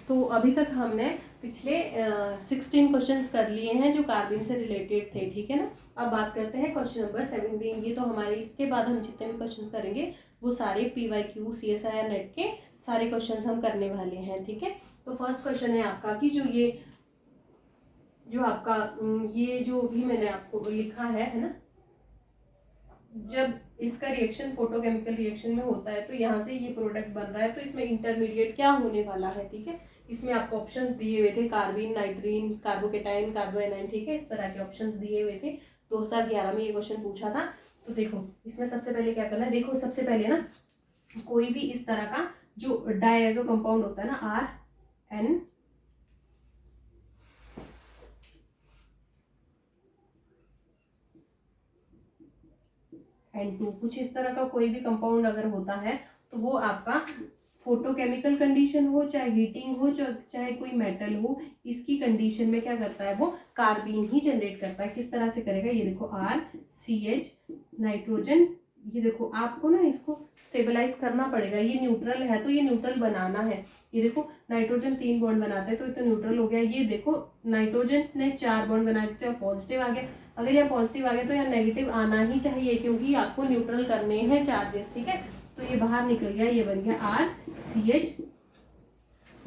तो अभी तक हमने पिछले 16 क्वेश्चंस कर लिए हैं जो कार्बन से रिलेटेड थे, ठीक है ना। अब बात करते हैं क्वेश्चन नंबर 17। ये तो हमारे, इसके बाद हम जितने भी क्वेश्चंस करेंगे वो सारे PYQ CSIR नेट के सारे क्वेश्चंस हम करने वाले हैं, ठीक है। तो फर्स्ट क्वेश्चन है आपका कि जो आपका ये जो भी मैंने आपको लिखा है ना, जब इसका रिएक्शन फोटोकेमिकल रिएक्शन में होता है तो यहाँ से ये प्रोडक्ट बन रहा है, तो इसमें इंटरमीडिएट क्या होने वाला है, ठीक है। इसमें आपको ऑप्शंस दिए हुए थे, कार्बिन, नाइट्रीन, कार्बोकेटाइन, कार्बोएनाइन, ठीक है, इस तरह के ऑप्शंस दिए हुए थे। 2011 में ये क्वेश्चन पूछा था। तो देखो इसमें सबसे पहले क्या करना है, देखो सबसे पहले ना कोई भी इस तरह का जो डायजो कंपाउंड होता है ना, RnN2, कुछ इस तरह का कोई भी कंपाउंड अगर होता है तो वो आपका फोटोकेमिकल कंडीशन हो, चाहे हीटिंग हो, चाहे कोई मेटल हो, इसकी कंडीशन में क्या करता है, वो कार्बीन ही जनरेट करता है। किस तरह से करेगा, ये देखो RCH नाइट्रोजन, ये देखो आपको ना इसको स्टेबलाइज करना पड़ेगा। ये न्यूट्रल है तो ये न्यूट्रल बनाना है। ये देखो नाइट्रोजन 3 बॉन्ड बनाता है तो ये तो न्यूट्रल हो गया। ये देखो नाइट्रोजन ने 4 बॉन्ड बनाए तो पॉजिटिव आ गया। अगर यहाँ पॉजिटिव आ गया तो यहाँ नेगेटिव आना ही चाहिए, क्योंकि आपको न्यूट्रल करने हैं चार्जेस, ठीक है। तो ये बाहर निकल गया, ये बन गया RCH,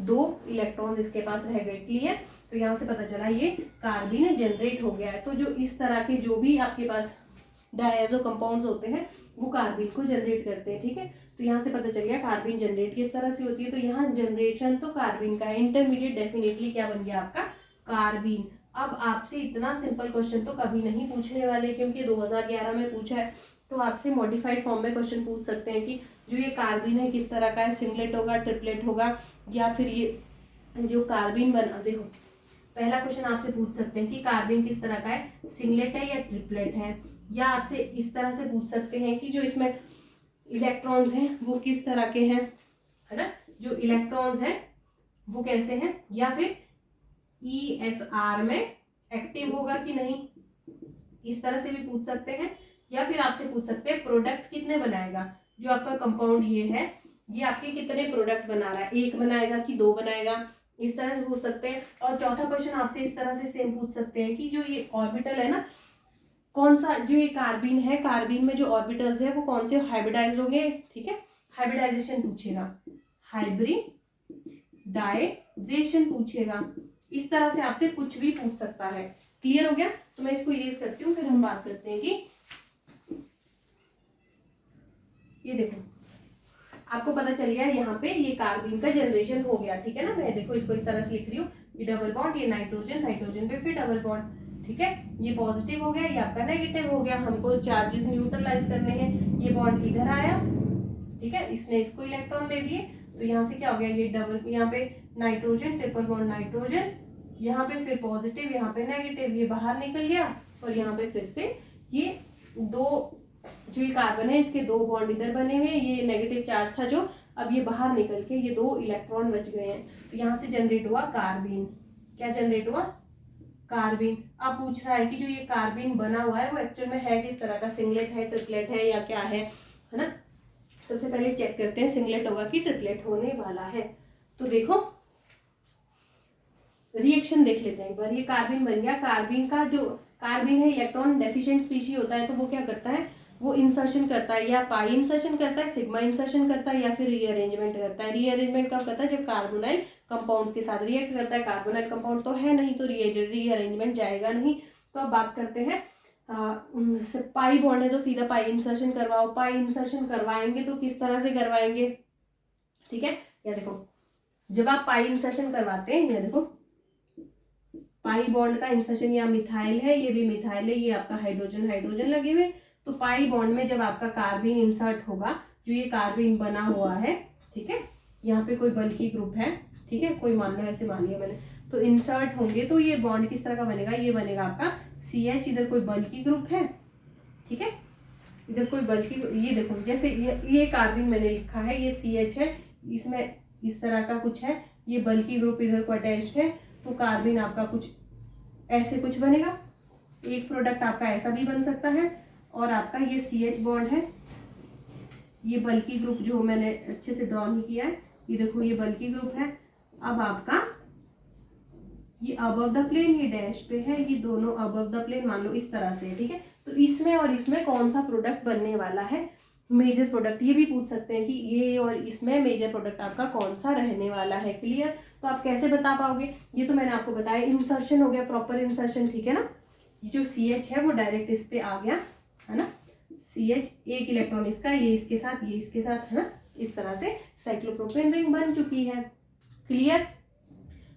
2 इलेक्ट्रॉन्स इसके पास रह गए। क्लियर। तो यहाँ से पता चला ये कार्बन जनरेट हो गया है। तो जो इस तरह के जो भी आपके पास डायजो कंपाउंड्स होते हैं वो कार्बन को जनरेट करते हैं, ठीक है। तो यहाँ से पता चल गया कार्बन जनरेट किस तरह से होती है। तो यहाँ जनरेशन तो कार्बन का है, इंटरमीडिएट डेफिनेटली क्या बन गया आपका, कार्बन। अब आपसे इतना सिंपल क्वेश्चन तो कभी नहीं पूछने वाले, क्योंकि 2011 में पूछा है। तो आपसे मॉडिफाइड फॉर्म में क्वेश्चन पूछ सकते हैं कि जो ये कार्बन है किस तरह का है, सिंगलेट होगा, ट्रिपलेट होगा, या फिर ये जो कार्बन बना, देखो पहला क्वेश्चन आपसे पूछ सकते हैं कि कार्बन किस तरह का है, सिंगलेट है या ट्रिपलेट है। या आपसे इस तरह से पूछ सकते हैं कि जो इसमें इलेक्ट्रॉन्स हैं वो किस तरह के हैं, है ना, जो इलेक्ट्रॉन्स हैं वो कैसे हैं, या फिर ESR में एक्टिव होगा कि नहीं, इस तरह से भी पूछ सकते हैं। या फिर आपसे पूछ सकते हैं प्रोडक्ट कितने बनाएगा, जो आपका कंपाउंड ये है ये आपके कितने प्रोडक्ट बना रहा है, 1 बनाएगा कि 2 बनाएगा, इस तरह से पूछ सकते हैं। और चौथा क्वेश्चन आपसे इस तरह से सेम पूछ सकते हैं कि जो ये ऑर्बिटल है ना, कौन सा, जो ये कार्बन है, कार्बन में जो ऑर्बिटल्स है वो कौन से हाइब्रिडाइज होंगे, ठीक है। हाइब्रिडाइजेशन पूछेगा, हाइब्रिडाइजेशन पूछेगा, इस तरह से आपसे कुछ भी पूछ सकता है। क्लियर हो गया। तो मैं इसको इरेज करती हूँ, फिर हम बात करते हैं कि ये देखो आपको पता चल गया यहाँ पे ये कार्बन का जनरेशन हो गया, ठीक है ना। मैं देखो इसको इस तरह से लिख रही हूँ, ये डबल बॉन्ड, ये नाइट्रोजन, नाइट्रोजन पे फिर डबल बॉन्ड, ठीक है। ये पॉजिटिव हो गया, ये आपका नेगेटिव हो गया। हमको चार्जेस न्यूट्रलाइज करने हैं। ये बॉन्ड इधर आया, ठीक है, इसने इसको इलेक्ट्रॉन दे दिए, तो यहाँ से क्या हो गया, ये डबल, यहाँ पे नाइट्रोजन, ट्रिपल बॉन्ड नाइट्रोजन, यहाँ पे फिर पॉजिटिव, यहाँ पे नेगेटिव, ये बाहर निकल गया। और यहाँ पे फिर से ये 2 जो ये कार्बन है इसके 2 बॉन्ड इधर बने हुए, ये नेगेटिव चार्ज था जो, अब ये बाहर निकल के ये 2 इलेक्ट्रॉन बच गए हैं। तो यहाँ से जनरेट हुआ कार्बन। क्या जनरेट हुआ, कार्बन। अब पूछ रहा है कि जो ये कार्बन बना हुआ है वो एक्चुअल में है किस तरह का, सिंगलेट है, ट्रिपलेट है, या क्या है ना। सबसे पहले चेक करते हैं सिंगलेट होगा कि ट्रिपलेट होने वाला है। तो देखो रिएक्शन देख लेते हैं एक बार। ये कार्बन बन गया। कार्बन का जो कार्बन है इलेक्ट्रॉन डेफिशिएंट स्पीशी होता है, तो वो क्या करता है, वो इंसर्शन करता है, या पाई इंसर्शन करता है, सिग्मा इंसर्शन करता है, या फिर रीअरेंजमेंट करता है। रीअरेंजमेंट कब करता है, जब कार्बोनाइल कंपाउंड्स के साथ रिएक्ट करता है। कार्बोनाइल कंपाउंड तो है नहीं, तो रीअरेंजमेंट जाएगा नहीं। तो अब बात करते हैं पाई बॉन्ड है तो सीधा पाई इंसर्शन करवाओ। पाई इंसर्शन करवाएंगे तो किस तरह से करवाएंगे, ठीक है। या देखो जब आप पाई इंसर्शन करवाते हैं, या देखो पाई बॉन्ड का इंसर्शन, या मिथाइल है, ये भी मिथाइल है, ये आपका हाइड्रोजन हाइड्रोजन लगे हुए। तो पाई बॉन्ड में जब आपका कार्बन इंसर्ट होगा, जो ये कार्बन बना हुआ है, ठीक है, यहाँ पे कोई बल्कि ग्रुप है, ठीक है, कोई मान लो ऐसे मान लिया मैंने, तो इंसर्ट होंगे तो ये बॉन्ड किस तरह का बनेगा, ये बनेगा आपका CH, इधर कोई बल्कि ग्रुप है, ठीक है, इधर कोई बल्कि, ये देखो जैसे ये कार्बन मैंने लिखा है, ये CH है, इसमें इस तरह का कुछ है, ये बल्कि ग्रुप इधर को अटैच्ड है, तो कार्बन आपका कुछ ऐसे कुछ बनेगा। एक प्रोडक्ट आपका ऐसा भी बन सकता है। और आपका ये CH बॉन्ड है, ये बल्कि ग्रुप जो मैंने अच्छे से ड्रॉ नहीं किया है, ये देखो ये बल्कि ग्रुप है, अब आपका ये अबव द प्लेन, ये डैश पे है, ये दोनों अबव द प्लेन मान लो इस तरह से, ठीक है। तो इसमें और इसमें कौन सा प्रोडक्ट बनने वाला है, मेजर प्रोडक्ट, ये भी पूछ सकते हैं कि ये और इसमें मेजर प्रोडक्ट आपका कौन सा रहने वाला है। क्लियर? तो आप कैसे बता पाओगे, ये तो मैंने आपको बताया, इंसर्शन हो गया, प्रॉपर इंसर्शन, ठीक है ना। ये जो CH है वो डायरेक्ट इस पे आ गया, है ना। CH एक इलेक्ट्रॉन इसका, ये इसके साथ, ये इसके साथ, है ना। इस तरह से साइक्लोप्रोपेन रिंग बन चुकी है। क्लियर?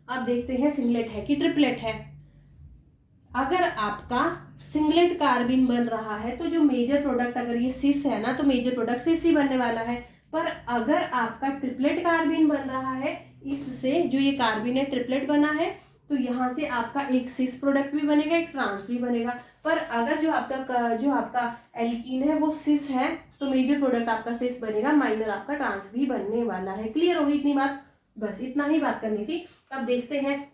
अब देखते हैं सिंगलेट है कि ट्रिपलेट है। अगर आपका सिंगलेट कार्बिन बन रहा है तो जो मेजर प्रोडक्ट, अगर ये सिस है ना, तो मेजर प्रोडक्ट सिस ही बनने वाला है। पर अगर आपका ट्रिपलेट कार्बिन बन रहा है, इससे जो ये कार्बिन है ट्रिपलेट बना है, तो यहाँ से आपका एक सिस प्रोडक्ट भी बनेगा, एक ट्रांस भी बनेगा। पर अगर जो आपका एल्कीन है वो सिस है, तो मेजर प्रोडक्ट आपका सिस बनेगा, माइनर आपका ट्रांस भी बनने वाला है। क्लियर होगी इतनी बात? बस इतना ही बात करनी थी। अब देखते हैं,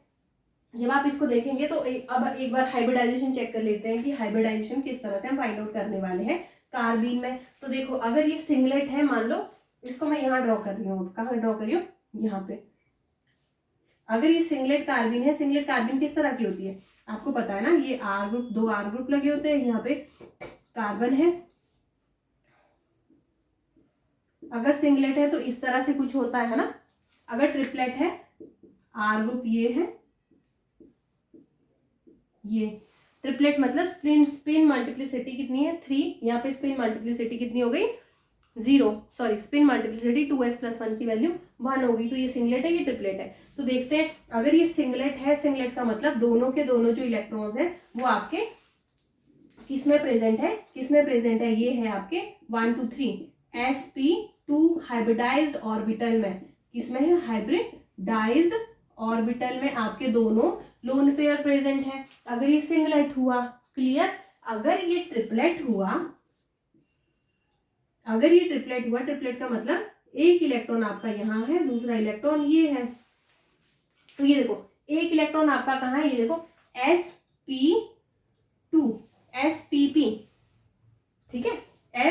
जब आप इसको देखेंगे तो अब एक बार हाइब्रिडाइजेशन चेक कर लेते हैं कि हाइब्रिडाइजेशन किस तरह से हम फाइंड आउट करने वाले हैं कार्बीन में। तो देखो, अगर ये सिंगलेट है, मान लो इसको मैं यहाँ ड्रॉ कर रही हूँ, कहाँ ड्रॉ कर रही हूँ, यहाँ पे। अगर ये सिंगलेट कार्बीन है, सिंगलेट कार्बीन किस तरह की होती है आपको पता है ना, ये आर ग्रुप, 2 आर ग्रुप लगे होते हैं, यहाँ पे कार्बन है। अगर सिंगलेट है तो इस तरह से कुछ होता है ना। अगर ट्रिपलेट है, आर ग्रुप ये है, ये ट्रिपलेट मतलब स्पिन मल्टीप्लिसिटी कितनी है, 3, यहाँ पे स्पिन मल्टीप्लिसिटी कितनी हो गई, 0, सॉरी स्पिन मल्टीप्लिसिटी 2s+1 की वैल्यू 1 होगी। तो ये सिंगलेट है, ये ट्रिपलेट है। तो देखते हैं, अगर ये सिंगलेट है, सिंगलेट का मतलब दोनों के दोनों जो इलेक्ट्रॉन्स हैं वो आपके किसमें प्रेजेंट है, किसमें प्रेजेंट है, ये है आपके 1 2 3 sp2 हाइब्रिडाइज्ड ऑर्बिटल में। किसमें है, हाइब्रिडाइज्ड ऑर्बिटल में आपके दोनों लोन पेयर प्रेजेंट है। अगर ये सिंगलेट हुआ, क्लियर, अगर ये ट्रिपलेट हुआ, अगर ये ट्रिपलेट हुआ, ट्रिपलेट का मतलब एक इलेक्ट्रॉन आपका यहाँ है, दूसरा इलेक्ट्रॉन ये है। तो ये देखो, एक इलेक्ट्रॉन आपका कहाँ है, ये देखो sp2 spp, ठीक है,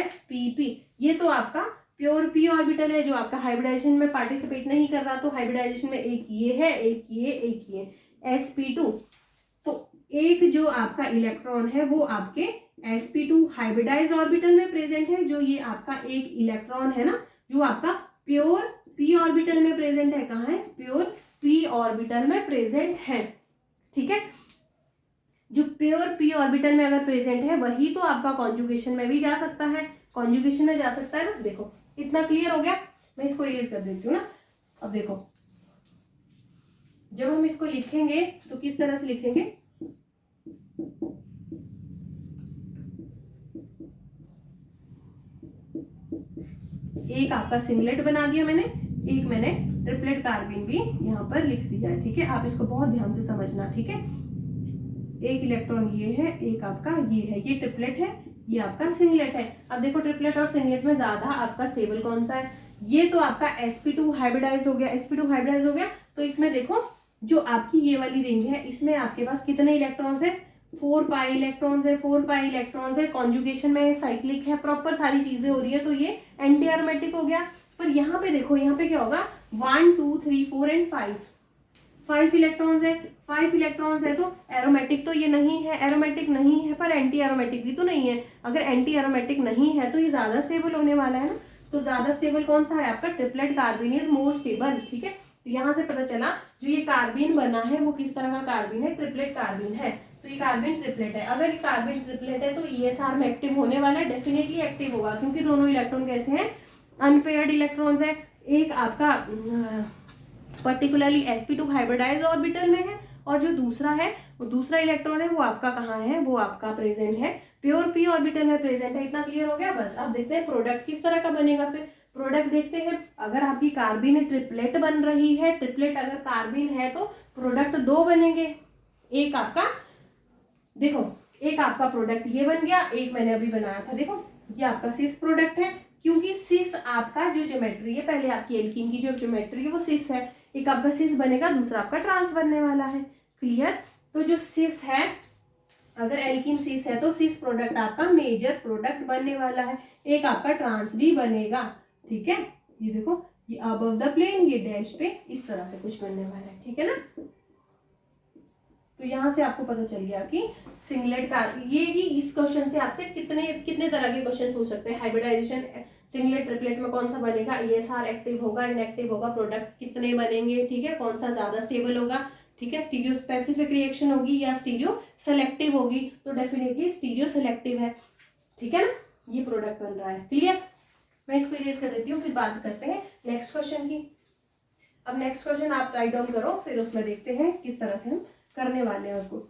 spp। ये तो आपका प्योर p ऑर्बिटल है जो आपका हाइब्रिडाइजेशन में पार्टिसिपेट नहीं कर रहा। तो हाइब्रिडाइजेशन में एक ये है, एक ये, एक ये, sp2। तो एक जो आपका इलेक्ट्रॉन है वो आपके sp2 हाइब्रिडाइज ऑर्बिटल में प्रेजेंट है। जो ये आपका एक इलेक्ट्रॉन है ना, जो आपका प्योर p ऑर्बिटल में प्रेजेंट है, कहाँ है, प्योर p ऑर्बिटल में प्रेजेंट है, ठीक है। जो प्योर p ऑर्बिटल में अगर प्रेजेंट है वही तो आपका कॉन्जुगेशन में भी जा सकता है, कॉन्जुगेशन में जा सकता है ना। देखो इतना क्लियर हो गया, मैं इसको इरेज कर देती हूँ ना। अब देखो, जब हम इसको लिखेंगे तो किस तरह से लिखेंगे, एक आपका सिंगलेट बना दिया मैंने, एक मैंने ट्रिपलेट कार्बिन भी यहाँ पर लिख दिया है, ठीक है। आप इसको बहुत ध्यान से समझना, ठीक है। एक इलेक्ट्रॉन ये है, एक आपका ये है, ये ट्रिपलेट है, ये आपका सिंगलेट है। अब देखो, ट्रिपलेट और सिंगलेट में ज्यादा आपका स्टेबल कौन सा है, ये तो आपका sp2 हाइब्रिडाइज हो गया, sp2 हाइब्रिडाइज हो गया। तो इसमें देखो, जो आपकी ये वाली रिंग है, इसमें आपके पास कितने इलेक्ट्रॉन्स है, 4 पाई इलेक्ट्रॉन्स है, 4 पाई इलेक्ट्रॉन्स है, कॉन्जुगेशन में साइक्लिक है, प्रॉपर सारी चीजें हो रही है, तो ये एंटी एरोमेटिक हो गया। पर यहाँ पे देखो, यहाँ पे क्या होगा, 1 2 3 4 एंड 5 इलेक्ट्रॉन्स है, 5 इलेक्ट्रॉन्स है। तो एरोमेटिक तो ये नहीं है, एरोमेटिक नहीं है, पर एंटी एरोमेटिक भी तो नहीं है। अगर एंटी एरोमेटिक नहीं है तो ये ज्यादा स्टेबल होने वाला है ना। तो ज्यादा स्टेबल कौन सा है आपका, ट्रिपलेट कार्बिन इज मोर स्टेबल, ठीक है। तो यहाँ से पता चला जो ये कार्बिन बना है वो किस तरह का कार्बिन है, ट्रिपलेट कार्बिन है। तो ये कार्बिन ट्रिपलेट है। अगर ये कार्बिन ट्रिपलेट है तो ESR में एक्टिव होने वाला है, डेफिनेटली एक्टिव होगा, क्योंकि दोनों इलेक्ट्रॉन कैसे हैं, अनपेयर्ड इलेक्ट्रॉन्स है। एक आपका पर्टिकुलरली sp2 हाइब्रिडाइज ऑर्बिटल में है, और जो दूसरा है, वो दूसरा इलेक्ट्रॉन है वो आपका कहाँ है, वो आपका प्रेजेंट है प्योर p ऑर्बिटल में प्रेजेंट है। इतना क्लियर हो गया। बस अब देखते हैं प्रोडक्ट किस तरह का बनेगा। फिर प्रोडक्ट देखते हैं। अगर आपकी कार्बिन ट्रिपलेट बन रही है, ट्रिपलेट अगर कार्बिन है तो प्रोडक्ट 2 बनेंगे। एक आपका देखो, एक आपका प्रोडक्ट ये बन गया, एक मैंने अभी बनाया था, देखो ये आपका सिस प्रोडक्ट है, क्योंकि सिस आपका जो ज्योमेट्री है, पहले आपकी एल्कीन की जो ज्योमेट्री है वो सिस है। एक आपका सिस बनेगा, दूसरा आपका ट्रांस बनने वाला है, क्लियर। तो जो सिस है, अगर एल्कीन सिस है तो सिस प्रोडक्ट आपका मेजर प्रोडक्ट बनने वाला है। एक आपका ट्रांस भी बनेगा, ठीक है। ये देखो, ये अबव द प्लेन, ये डैश पे इस तरह से कुछ बनने वाला है, ठीक है ना। तो यहाँ से आपको पता चल गया कि सिंगलेट का ये कि इस क्वेश्चन से आपसे कितने कितने तरह के क्वेश्चन पूछ सकते हैं। हाइब्रिडाइजेशन सिंगलेट ट्रिपलेट में कौन सा बनेगा, ESR एक्टिव होगा इनएक्टिव होगा, प्रोडक्ट कितने बनेंगे, ठीक है, कौन सा ज्यादा स्टेबल होगा, ठीक है, स्टीरियो स्पेसिफिक रिएक्शन होगी या स्टीरियो सेलेक्टिव होगी, तो डेफिनेटली स्टीरियो सेलेक्टिव है, ठीक है ना। ये प्रोडक्ट बन रहा है, क्लियर। मैं इसको इरेज कर देती हूँ, फिर बात करते हैं नेक्स्ट क्वेश्चन की। अब नेक्स्ट क्वेश्चन आप राइट डाउन करो, फिर उसमें देखते हैं किस तरह से हम करने वाले हैं उसको।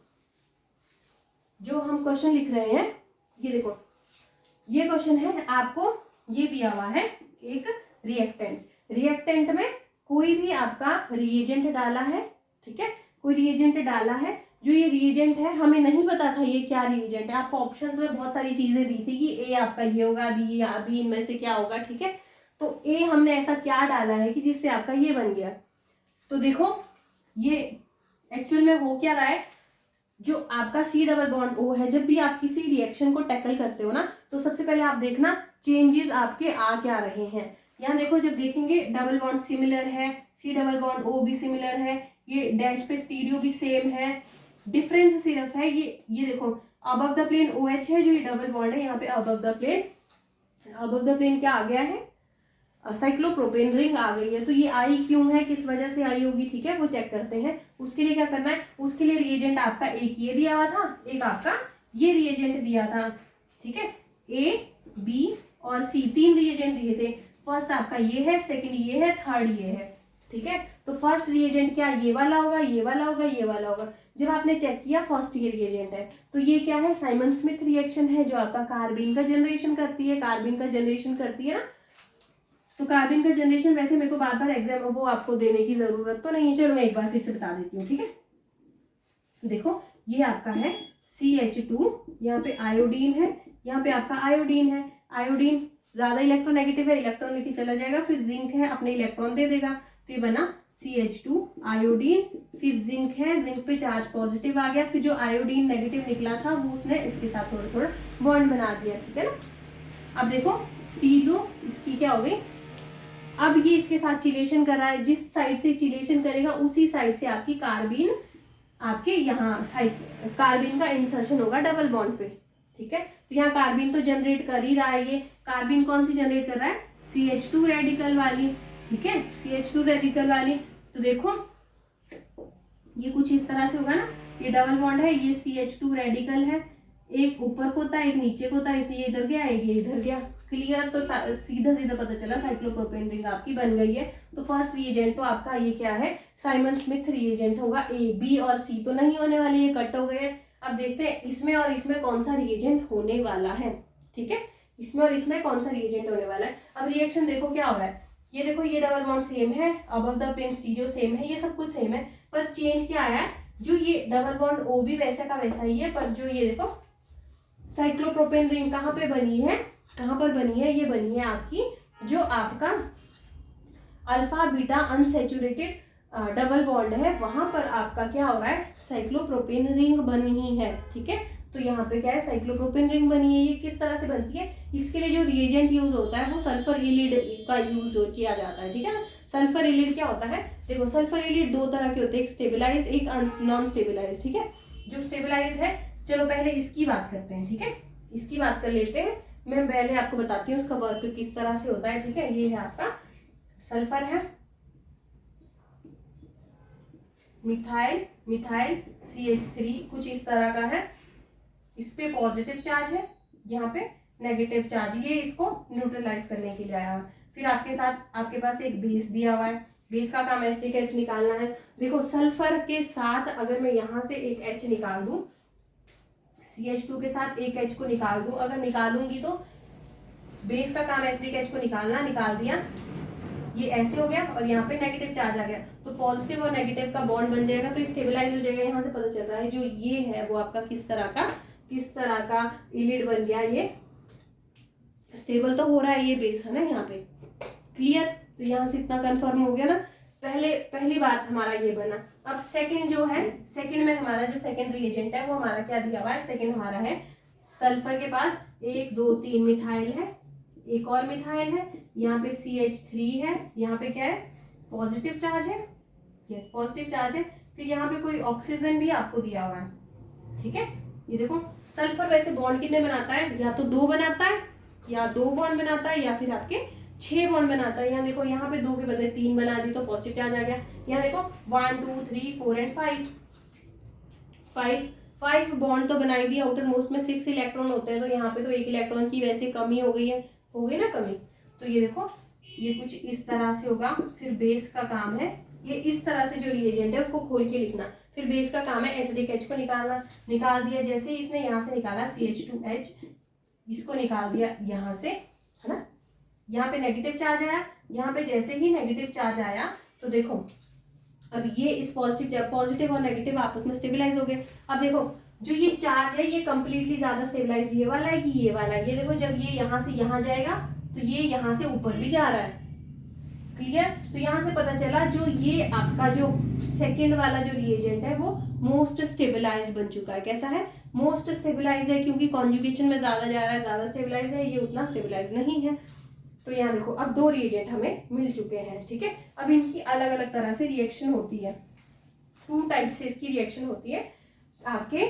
जो हम क्वेश्चन लिख रहे हैं, ये देखो, ये क्वेश्चन है आपको, ये दिया हुआ है एक रिएक्टेंट में कोई भी आपका रिएजेंट डाला है, ठीक है, कोई रिएजेंट डाला है, जो ये रिएजेंट है हमें नहीं पता था ये क्या रिएजेंट है। आपको ऑप्शंस में बहुत सारी चीजें दी थी कि ए आपका ये होगा, बी इनमें से क्या होगा, ठीक है। तो ए हमने ऐसा क्या डाला है कि जिससे आपका ये बन गया। तो देखो ये एक्चुअल में हो क्या रहा है, जो आपका C डबल बॉन्ड O है, जब भी आप किसी रिएक्शन को टैकल करते हो ना, तो सबसे पहले आप देखना चेंजेस आपके आ क्या रहे हैं। यहाँ देखो, जब देखेंगे डबल बॉन्ड सिमिलर है, C डबल बॉन्ड O भी सिमिलर है, ये डैश पे स्टीरियो भी सेम है, डिफरेंस सिर्फ है ये देखो अबव द प्लेन OH है, जो ये डबल बॉन्ड है यहाँ पे अबव द प्लेन क्या आ गया है, साइक्लोप्रोपेन रिंग आ गई है। तो ये आई क्यों है, किस वजह से आई होगी, ठीक है, वो चेक करते हैं। उसके लिए क्या करना है, उसके लिए रिएजेंट आपका एक ये दिया हुआ था, एक आपका ये रिएजेंट दिया था, ठीक है, A, B और C 3 रिएजेंट दिए थे। फर्स्ट आपका ये है, सेकंड ये है, थर्ड ये है, ठीक है। तो फर्स्ट रिएजेंट क्या ये वाला होगा, ये वाला होगा, ये वाला होगा। जब आपने चेक किया फर्स्ट ये रिएजेंट है, तो ये क्या है, साइमन स्मिथ रिएक्शन है, जो आपका कार्बिन का जनरेशन करती है, ना। तो कार्बिन का जनरेशन वैसे मेरे को बार बार एग्जाम वो आपको देने की जरूरत तो नहीं है, चलो मैं एक बार फिर से बता देती हूँ, ठीक है। देखो ये आपका है CH2, यहाँ पे आयोडीन है, यहाँ पे आपका आयोडीन है। आयोडीन ज्यादा इलेक्ट्रोनेगेटिव है, इलेक्ट्रॉन लेके चला जाएगा, फिर जिंक है अपने इलेक्ट्रॉन दे देगा, तो ये बना CH2 आयोडीन। फिर जिंक है, जिंक पे चार्ज पॉजिटिव आ गया, फिर जो आयोडीन नेगेटिव निकला था वो उसने इसके साथ थोड़ा थोड़ा बॉन्ड बना दिया, ठीक है ना। अब देखो स्टीरियो इसकी क्या हो गई, अब ये इसके साथ चिलेशन कर रहा है, जिस साइड से चिलेशन करेगा उसी साइड से आपकी कार्बिन, आपके यहाँ साइड कार्बिन का इंसर्शन होगा डबल बॉन्ड पे, ठीक है। तो यहाँ कार्बिन तो जनरेट कर ही रहा है, ये कार्बिन कौन सी जनरेट कर रहा है, CH2 रेडिकल वाली, ठीक है, CH2 रेडिकल वाली। तो देखो ये कुछ इस तरह से होगा ना, ये डबल बॉन्ड है, ये CH2 रेडिकल है, एक ऊपर को होता है एक नीचे को होता है, इसलिए इधर गया एक ये इधर गया, क्लियर। तो सीधा सीधा पता चला साइक्लोप्रोपेन रिंग आपकी बन गई है। तो फर्स्ट रिएजेंट तो आपका ये क्या है, साइमन स्मिथ रिएजेंट होगा। A, B और C तो नहीं होने वाले, ये कट हो गए। अब देखते हैं इसमें और इसमें कौन सा रिएजेंट होने वाला है, ठीक है, इसमें और इसमें कौन सा रिएजेंट होने वाला है। अब रिएक्शन देखो क्या हो रहा है, ये देखो ये डबल बॉन्ड सेम है, above the plane stereo same है, ये सब कुछ सेम है, पर चेंज क्या आया है, जो ये डबल बॉन्ड O भी वैसा का वैसा ही है, पर जो ये देखो साइक्लोप्रोपेन रिंग कहाँ पे बनी है, कहाँ पर बनी है, ये बनी है आपकी जो आपका alpha beta unsaturated double bond है, वहां पर आपका क्या हो रहा है, साइक्लोप्रोपेन रिंग बनी है, ठीक है। तो यहाँ पे क्या है, साइक्लोप्रोपेन रिंग बनी है। ये किस तरह से बनती है, इसके लिए जो रिएजेंट यूज होता है वो सल्फर इलिड का यूज किया जाता है, ठीक है ना। सल्फर इलिड क्या होता है, देखो सल्फर इलिड दो तरह के होते हैं, एक स्टेबलाइज एक नॉन स्टेबलाइज, ठीक है। जो स्टेबलाइज है, चलो पहले इसकी बात करते हैं, ठीक है, इसकी बात कर लेते हैं। मैं पहले आपको बताती हूँ उसका वर्क किस तरह से होता है, ठीक है। ये है आपका सल्फर है, मिथाइल CH3 कुछ इस तरह का है, इस पे पॉजिटिव चार्ज है, यहाँ पे नेगेटिव चार्ज, ये इसको न्यूट्रलाइज करने के लिए आया हुआ। फिर आपके साथ आपके पास एक बेस दिया हुआ है, बेस का काम SDH निकालना है। देखो सल्फर के साथ अगर मैं यहाँ से एक H निकाल दूं, CH2 के साथ एक H को निकाल दूं, अगर निकालूंगी तो बेस का काम SDH को निकालना, निकाल दिया, ये ऐसे हो गया और यहाँ पे नेगेटिव चार्ज आ गया, तो पॉजिटिव और नेगेटिव का बॉन्ड बन जाएगा, तो स्टेबलाइज हो जाएगा। यहाँ से पता चल रहा है जो ये है वो आपका किस तरह का इलिड बन गया, ये स्टेबल तो हो रहा है, ये बेस है ना यहाँ पे, क्लियर। तो यहाँ से इतना कंफर्म हो गया ना, पहली बात हमारा ये बना। अब सेकंड जो है, सेकंड में हमारा जो सेकंड रिएजेंट है वो हमारा क्या दिया हुआ है, सेकंड हमारा है सल्फर के पास 1 2 3 मिथाइल है, एक और मिथाइल है, यहाँ पे CH3 है, यहाँ पे क्या है, पॉजिटिव चार्ज है, यस पॉजिटिव चार्ज है। फिर यहाँ पे कोई ऑक्सीजन भी आपको दिया हुआ है, ठीक है। ये देखो सल्फर वैसे बॉन्ड कितने बनाता है, या तो 2 बनाता है, या 2 बॉन्ड बनाता है, या फिर आपके 6 बॉन्ड बनाता है। यहाँ देखो यहाँ पे 2 के बदले 3 बना दी तो पॉजिटिव चार्ज आ गया। यहाँ देखो 1 2 3 4 एंड 5 बॉन्ड तो बनाई दी, आउटर मोस्ट में 6 इलेक्ट्रॉन होते हैं, तो यहाँ पे तो 1 इलेक्ट्रॉन की वैसे कमी हो गई है, हो गई ना कमी। तो ये देखो ये कुछ इस तरह से होगा। फिर बेस का काम है ये इस तरह से जो रिएजेंट है उसको खोल के लिखना। फिर बेस का काम है HDH को निकालना। निकाल दिया, जैसे ही इसने यहाँ से निकाला CH2H, इसको निकाल दिया यहाँ से, है ना। यहाँ पे नेगेटिव चार्ज आया, यहाँ पे जैसे ही नेगेटिव चार्ज आया तो देखो अब ये इस पॉजिटिव और नेगेटिव आपस में स्टेबलाइज हो गए। अब देखो जो ये चार्ज है ये कंप्लीटली ज्यादा स्टेबलाइज ये वाला है कि ये वाला है। ये देखो जब ये यहाँ से यहाँ जाएगा तो ये यहाँ से ऊपर भी जा रहा है, क्लियर। तो यहाँ से पता चला जो ये आपका जो सेकेंड वाला जो रिएजेंट है वो मोस्ट स्टेबलाइज बन चुका है। कैसा है, मोस्ट स्टेबलाइज है, क्योंकि कॉन्जुगेशन में ज्यादा जा रहा है, ज्यादा स्टेबलाइज है, ये उतना स्टेबलाइज नहीं है। तो यहाँ देखो अब 2 रिएजेंट हमें मिल चुके हैं, ठीक है। अब इनकी अलग अलग तरह से रिएक्शन होती है, 2 टाइप से इसकी रिएक्शन होती है आपके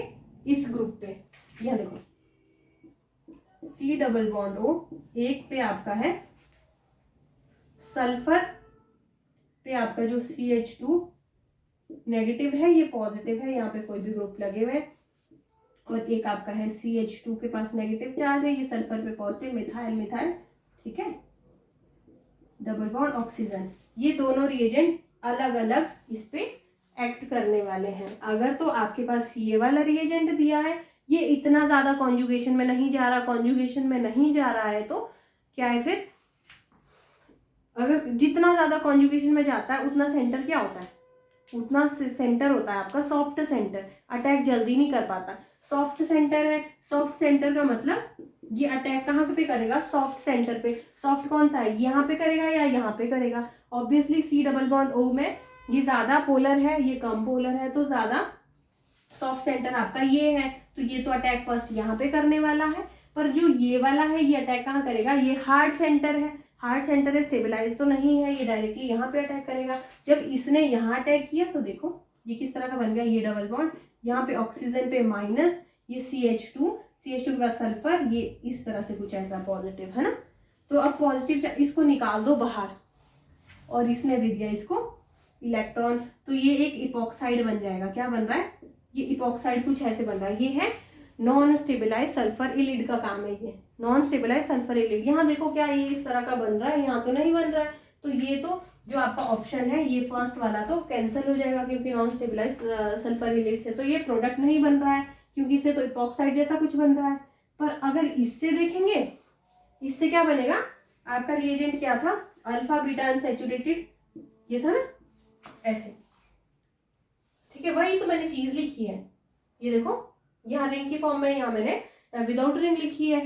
इस ग्रुप पे। यहाँ देखो C डबल बॉन्ड O, एक पे आपका है सल्फर पे आपका जो CH2 नेगेटिव है, ये पॉजिटिव है, यहाँ पे कोई भी ग्रुप लगे हुए हैं। और एक आपका है CH2 के पास नेगेटिव चार्ज है, ये सल्फर पे पॉजिटिव, मिथाइल मिथाइल, ठीक है, डबल बॉन्ड ऑक्सीजन। ये दोनों रिएजेंट अलग अलग इस पे एक्ट करने वाले हैं। अगर तो आपके पास ये वाला रिएजेंट दिया है, ये इतना ज्यादा कॉन्जुगेशन में नहीं जा रहा, कॉन्जुगेशन में नहीं जा रहा है, तो क्या है फिर, अगर जितना ज्यादा कॉन्जुगेशन में जाता है उतना सेंटर क्या होता है, उतना सेंटर होता है आपका सॉफ्ट सेंटर, अटैक जल्दी नहीं कर पाता। सॉफ्ट सेंटर है, सॉफ्ट सेंटर का मतलब ये अटैक कहाँ पे करेगा, सॉफ्ट सेंटर पे। सॉफ्ट कौन सा है, यहाँ पे करेगा या यहाँ पे करेगा। Obviously C double bond O में ये ज्यादा पोलर है, ये कम पोलर है, तो ज्यादा सॉफ्ट सेंटर आपका ये है, तो ये तो अटैक फर्स्ट यहाँ पे करने वाला है। पर जो ये वाला है ये अटैक कहाँ करेगा, ये हार्ड सेंटर है, हार्ड सेंटर है, स्टेबलाइज तो नहीं है, ये डायरेक्टली यहाँ पे अटैक करेगा। जब इसने यहाँ अटैक किया तो देखो ये किस तरह का बन गया, ये डबल बॉन्ड, यहाँ पे ऑक्सीजन पे माइनस, ये CH2 के बाद सल्फर, ये इस तरह से कुछ ऐसा पॉजिटिव, है ना। तो अब पॉजिटिव इसको निकाल दो बाहर, और इसने दे दिया इसको इलेक्ट्रॉन, तो ये एक इपॉक्साइड बन जाएगा। क्या बन रहा है, ये इपॉक्साइड कुछ ऐसे बन रहा है। ये है नॉन स्टेबलाइज सल्फर इलिड का काम है, ये नॉन स्टेबलाइज सल्फर इलिड। यहाँ देखो क्या ये इस तरह का बन रहा है, यहाँ तो नहीं बन रहा है। तो ये तो जो आपका ऑप्शन है ये फर्स्ट वाला तो कैंसिल हो जाएगा, क्योंकि नॉन स्टेबलाइज सल्फर इलिड से तो ये प्रोडक्ट नहीं बन रहा है, क्योंकि इससे तो इपॉक्साइड जैसा कुछ बन रहा है। पर अगर इससे देखेंगे, इससे क्या बनेगा, आपका रिएजेंट क्या था, अल्फा बीटा अनसैचुरेटेड, ये था ना ऐसे, ठीक है। वही तो मैंने चीज लिखी है, ये देखो यहाँ रिंग की फॉर्म में, यहाँ मैंने विदाउट रिंग लिखी है।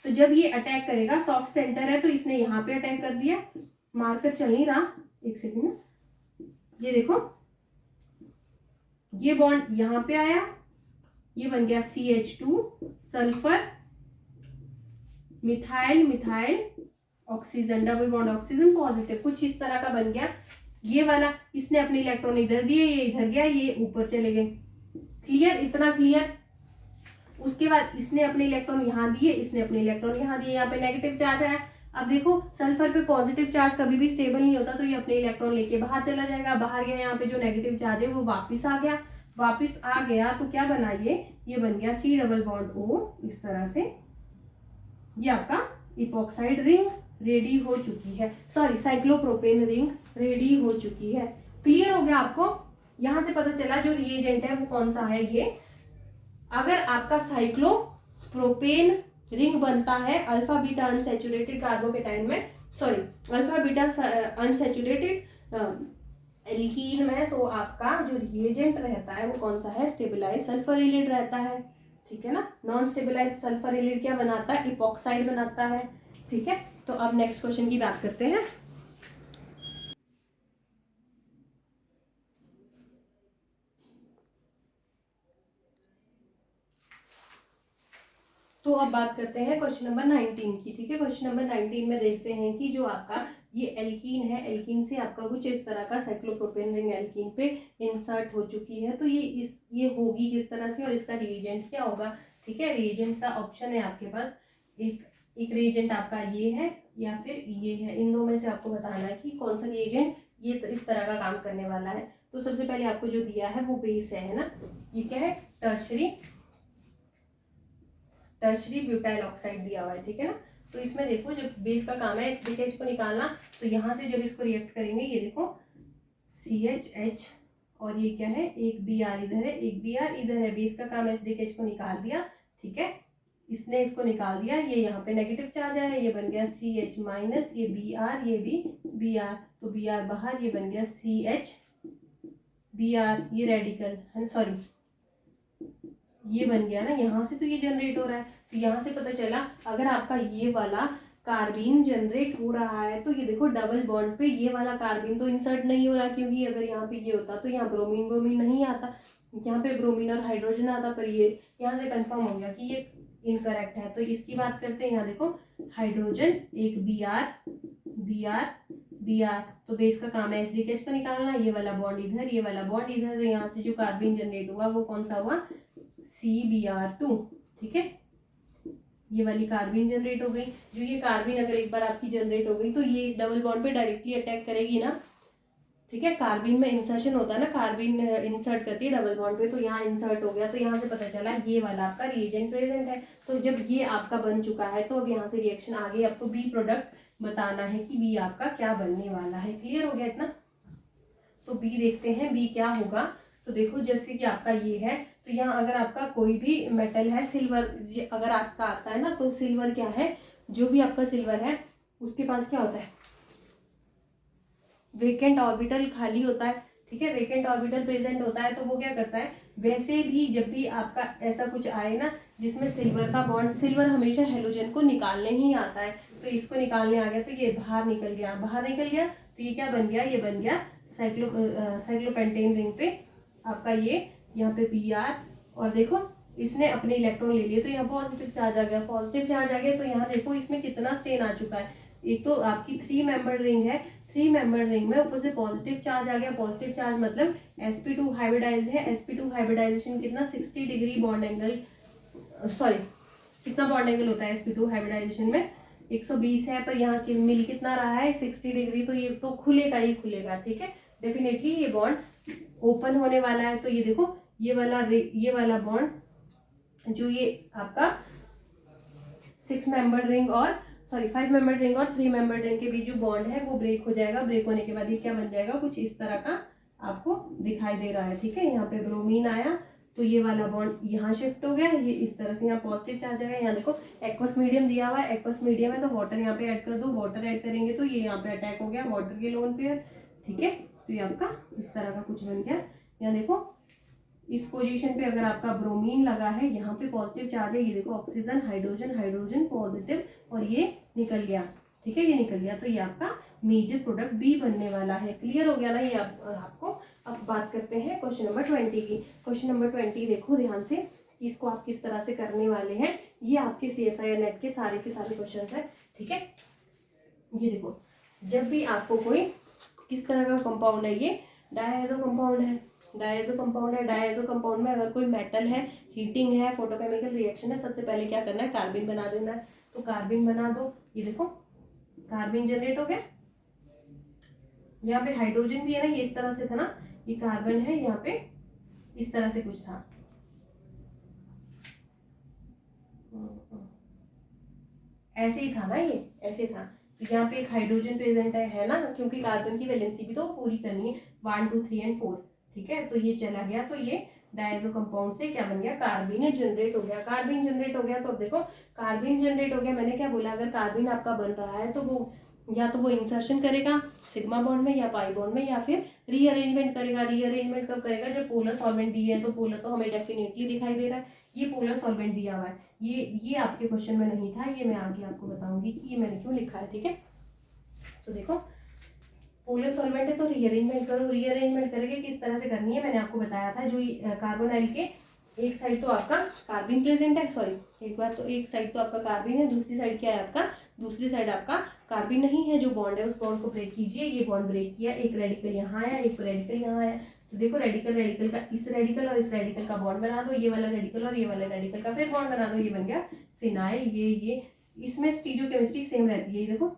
तो जब ये अटैक करेगा, सॉफ्ट सेंटर है तो इसने यहाँ पे अटैक कर दिया, मार्कर चल नहीं रहा, एक सेकंड ना, ये देखो ये बॉन्ड यहाँ पे आया, ये बन गया CH2 sulphur methyl methyl oxygen, double bond oxygen positive, कुछ इस तरह का बन गया। ये वाला इसने अपने इलेक्ट्रॉन इधर दिए, ये इधर गया, ये ऊपर चले गए, क्लियर, इतना क्लियर। उसके बाद इसने अपने इलेक्ट्रॉन यहाँ दिए, इसने अपने इलेक्ट्रॉन यहाँ दिए, यहाँ पे नेगेटिव चार्ज आया। अब देखो सल्फर पे पॉजिटिव चार्ज कभी भी स्टेबल नहीं होता, तो ये अपने इलेक्ट्रॉन लेके बाहर चला जाएगा, बाहर गया, यहाँ पे जो नेगेटिव चार्ज है वो वापिस आ गया, वापिस आ गया तो क्या बना, ये बन गया C डबल बॉन्ड O, इस तरह से। ये आपका इपॉक्साइड रिंग रेडी हो चुकी है, सॉरी साइक्लोप्रोपेन रिंग रेडी हो चुकी है। क्लियर हो गया आपको, यहां से पता चला जो रिएजेंट है वो कौन सा है। ये अगर आपका साइक्लोप्रोपेन रिंग बनता है अल्फा बीटा अनसैचुरेटेड कार्बोकेटाइन में, sorry alpha beta unsaturated alkene में, तो आपका जो रिएजेंट रहता है वो कौन सा है, स्टेबलाइज सल्फर इलिड रहता है, ठीक है ना। नॉन स्टेबलाइज सल्फर इलिड क्या बनाता है, इपॉक्साइड बनाता है, ठीक है। तो अब नेक्स्ट क्वेश्चन की बात करते हैं। तो अब बात करते हैं क्वेश्चन नंबर 19 की। ठीक है, क्वेश्चन नंबर 19 में देखते हैं कि जो आपका ये एल्कीन है, एल्कीन से आपका कुछ इस तरह का साइक्लोप्रोपेन रिंग एल्कीन पे इंसर्ट हो चुकी है। तो ये होगी किस तरह से और इसका रिएजेंट क्या होगा। ठीक है, रिएजेंट का ऑप्शन है आपके पास, एक रिएजेंट आपका ये है या फिर ये है। इन दो में से आपको बताना है कि कौन सा रिएजेंट ये इस तरह का काम करने वाला है। तो सबसे पहले आपको जो दिया है वो बेस है ना, ये क्या है, टर्शरी ब्यूटाइल ऑक्साइड दिया हुआ है। ठीक है ना, तो इसमें देखो जब बेस का काम है HBH को निकालना, तो यहाँ से जब इसको रिएक्ट करेंगे, ये देखो CHH और ये क्या है, एक Br इधर है, एक Br इधर है। बेस का काम HBH को निकाल दिया। ठीक है, इसने इसको निकाल दिया, ये यहाँ पे नेगेटिव चार्ज आया, ये बन गया CH माइनस, ये Br, ये भी Br, तो Br बाहर, ये बन गया CH Br, ये रेडिकल है, सॉरी ये बन गया ना यहाँ से, तो ये जनरेट हो रहा है। तो यहाँ से पता चला अगर आपका ये वाला कार्बीन जनरेट हो रहा है तो ये देखो डबल बॉन्ड पे ये वाला कार्बीन तो इंसर्ट नहीं हो रहा, क्योंकि अगर यहाँ पे ये होता तो यहाँ ब्रोमीन ब्रोमीन नहीं आता, यहाँ पे ब्रोमीन और हाइड्रोजन आता, पर ये यहाँ से कंफर्म हो गया कि ये इनकरेक्ट है। तो इसकी बात करते हैं, यहाँ देखो हाइड्रोजन एक Br, तो बेस का काम है SDH को निकालना, ये वाला बॉन्ड इधर, ये वाला बॉन्ड इधर, तो यहाँ से जो कार्बीन जनरेट हुआ वो कौन सा हुआ, CBr2। ठीक है, ये वाली कार्बीन जनरेट हो गई। जो ये कार्बीन अगर एक बार आपकी जनरेट हो गई तो ये इस डबल बॉन्ड पे डायरेक्टली अटैक करेगी ना। ठीक है, कार्बीन में इंसर्शन होता है ना, कार्बीन इंसर्ट करती है डबल बॉन्ड पे, तो यहाँ इंसर्ट हो गया। तो यहाँ से पता चला ये वाला आपका रिएजेंट प्रेजेंट है। तो जब ये आपका बन चुका है तो अब यहाँ से रिएक्शन आगे आपको बी प्रोडक्ट बताना है कि बी आपका क्या बनने वाला है। क्लियर हो गया इतना। तो बी देखते हैं बी क्या होगा। तो देखो जैसे कि आपका ये है, तो यहाँ अगर आपका कोई भी मेटल है, सिल्वर अगर आपका आता है ना, तो सिल्वर क्या है, जो भी आपका सिल्वर है उसके पास क्या होता है, वेकेंट ऑर्बिटल खाली होता है। ठीक है, वेकेंट ऑर्बिटल प्रेजेंट होता है, तो वो क्या करता है, वैसे भी जब भी आपका ऐसा कुछ आए ना जिसमें सिल्वर का बॉन्ड, सिल्वर हमेशा हेलोजन को निकालने ही आता है, तो इसको निकालने आ गया तो ये बाहर निकल गया, तो ये क्या बन गया, ये बन गया साइक्लोपेंटेन रिंग पे आपका ये यहाँ पे Br, और देखो इसने अपने इलेक्ट्रॉन ले लिए तो यहाँ पॉजिटिव चार्ज आ गया, तो यहाँ देखो इसमें कितना स्टेन आ चुका है। एक तो आपकी 3 मेंबर रिंग है, 3 मेंबर रिंग में ऊपर से पॉजिटिव चार्ज आ गया। पॉजिटिव चार्ज मतलब sp2 हाइब्रिडाइज है, sp2 हाइब्रिडाइजेशन कितना 60 डिग्री बॉन्ड एंगल, सॉरी कितना बॉन्ड एंगल होता है sp2 हाइब्रिडाइजेशन में 120 है, पर यहाँ की मिल कितना रहा है 60 डिग्री, तो ये तो खुलेगा ही खुलेगा। ठीक है, डेफिनेटली ये बॉन्ड ओपन होने वाला है। तो ये देखो ये वाला बॉन्ड जो ये आपका 5 मेंबर रिंग और 3 मेंबर रिंग के बीच जो बॉन्ड है वो ब्रेक हो जाएगा। ब्रेक होने के बाद ये क्या बन जाएगा, कुछ इस तरह का आपको दिखाई दे रहा है। ठीक है, यहाँ पे ब्रोमीन आया तो ये वाला बॉन्ड यहाँ शिफ्ट हो गया, ये इस तरह से यहाँ पॉजिटिव चार्ज आएगा। यहाँ देखो एक्वस मीडियम दिया हुआ है, एक्वस मीडियम है तो वाटर यहाँ पे ऐड कर दो, वाटर ऐड करेंगे तो ये यहाँ पे अटैक हो गया वाटर के लोन पेयर। ठीक है, तो ये आपका इस तरह का कुछ बन गया। यहाँ देखो इस पोजीशन पे अगर आपका ब्रोमीन लगा है, यहाँ पे पॉजिटिव चार्ज है, ये देखो ऑक्सीजन हाइड्रोजन पॉजिटिव, और ये निकल गया। ठीक है, ये निकल गया, तो ये आपका मेजर प्रोडक्ट बी बनने वाला है। क्लियर हो गया ना ये आपको। अब बात करते हैं क्वेश्चन नंबर 20 की। क्वेश्चन नंबर 20 देखो ध्यान से, इसको आप किस तरह से करने वाले हैं। ये आपके CSIR नेट के सारे क्वेश्चन है। ठीक है, ये देखो जब भी आपको कोई किस तरह का कंपाउंड है, ये डायज़ो कंपाउंड में अगर कोई मेटल है, हीटिंग है, फोटोकेमिकल रिएक्शन है, सबसे पहले क्या करना है, कार्बन बना देना है। तो कार्बन बना दो, ये देखो कार्बन जनरेट हो गया। यहाँ पे हाइड्रोजन भी है ना, ये इस तरह से था ना, ये कार्बन है, यहाँ पे इस तरह से कुछ था, ऐसे ही था ना, ये ऐसे था। तो यहाँ पे एक हाइड्रोजन प्रेजेंट है ना, क्योंकि कार्बन की वैलेंसी भी तो पूरी करनी है, 1 2 3 और 4। ठीक है, तो ये चला गया, तो ये डायज़ो कंपाउंड से क्या बन गया, कार्बन जनरेट हो गया। तो अब देखो कार्बन जनरेट हो गया, मैंने क्या बोला, अगर कार्बन आपका बन रहा है तो वो या तो वो इंसर्शन करेगा सिग्मा बॉन्ड में या पाई बॉन्ड में, या फिर रीअरेंजमेंट करेगा। रीअरेंजमेंट कब करेगा, जब पोलर सॉल्वेंट दिए हैं, तो पोलर तो हमें डेफिनेटली दिखाई दे रहा है, ये पोलर सॉल्वेंट दिया हुआ है। ये आपके क्वेश्चन में नहीं था, ये मैं आगे आपको बताऊंगी कि ये मैंने क्यों लिखा है। ठीक है, तो देखो पोलर सॉल्वेंट है तो रीअरेंजमेंट करो, रीअरेंजमेंट करके किस तरह से करनी है मैंने आपको बताया था। जो कार्बोनाइल के एक साइड तो आपका कार्बिन प्रेजेंट है, सॉरी एक बार, तो एक साइड तो आपका कार्बिन है, दूसरी साइड क्या है आपका, दूसरी साइड आपका कार्बिन नहीं है। जो बॉन्ड है उस बॉन्ड को ब्रेक कीजिए, ये बॉन्ड ब्रेक किया, एक रेडिकल यहाँ आया, एक रेडिकल यहाँ आया। तो देखो रेडिकल रेडिकल का, इस रेडिकल और इस रेडिकल का बॉन्ड बना दो, ये वाला रेडिकल और ये वाला रेडिकल का फिर बॉन्ड बना दो, ये बन गया फिनाइल। ये इसमें स्टीरियोकेमिस्ट्री सेम रहती है। ये देखो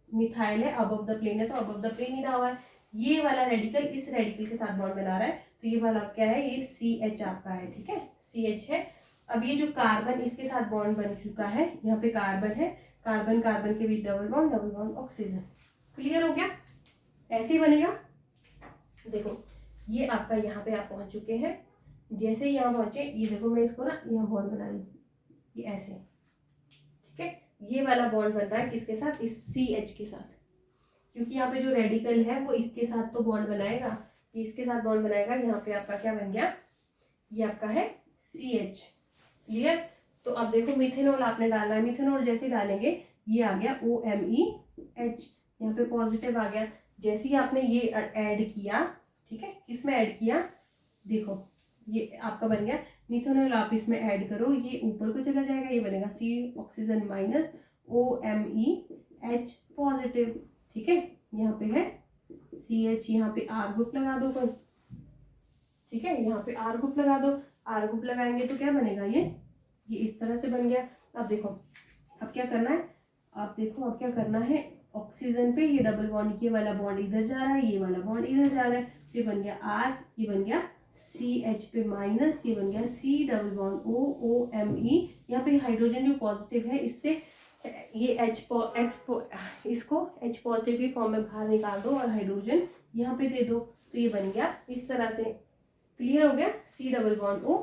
मिथाइल है, अबव द प्लेन है तो अबव द प्लेन ही रहा हुआ है। ये वाला रेडिकल इस रेडिकल के साथ बॉन्ड बना रहा है, तो ये वाला क्या है, ये CH आपका है, ठीक है, CH है। अब ये जो कार्बन इसके साथ बॉन्ड बन चुका है, यहाँ पे कार्बन है, कार्बन कार्बन के बीच डबल बॉन्ड ऑक्सीजन। क्लियर हो गया, ऐसे ही बनेगा। देखो ये आपका यहाँ पे आप पहुंच चुके हैं, जैसे यहाँ पहुंचे, ये देखो मैं इसको ना यहाँ बॉन्ड बना रही हूँ, ये ऐसे, ठीक है। ये वाला बॉन्ड बन रहा है किसके साथ, इस CH के साथ, क्योंकि यहाँ पे जो रेडिकल है वो इसके साथ तो बॉन्ड बनाएगा, ये इसके साथ बॉन्ड बनाएगा। यहाँ पे आपका क्या बन गया, ये आपका है CH। क्लियर। तो अब देखो मिथेनॉल आपने डालना है, मिथेनॉल जैसे डालेंगे ये आ गया OMeH, यहाँ पे पॉजिटिव आ गया। जैसे ही आपने ये ऐड किया, ठीक है, किसमें ऐड किया, देखो ये आपका बन गया मिथेनॉल, आप इसमें ऐड करो, ये ऊपर को चला जाएगा, ये बनेगा C oxygen minus OMeH positive, ठीक है। यहाँ पे है CH, यहाँ पे R ग्रुप लगा दो कोई, ठीक है, यहाँ पे R ग्रुप लगा दो, R ग्रुप लगाएंगे तो क्या बनेगा, ये इस तरह से बन गया। अब देखो अब क्या करना है, आप देखो अब क्या करना है, ऑक्सीजन पे ये डबल बॉन्ड, ये वाला बॉन्ड इधर जा रहा है, ये वाला बॉन्ड इधर जा रहा है, ये बन गया R, ये बन गया CH पे माइनस, ये बन गया C डबल बॉन्ड OMe। यहाँ पे हाइड्रोजन जो पॉजिटिव है इससे ये इसको H पॉजिटिव की फॉर्म में बाहर निकाल दो और हाइड्रोजन यहाँ पे दे दो, तो ये बन गया इस तरह से। क्लियर हो गया, C डबल बॉन्ड O,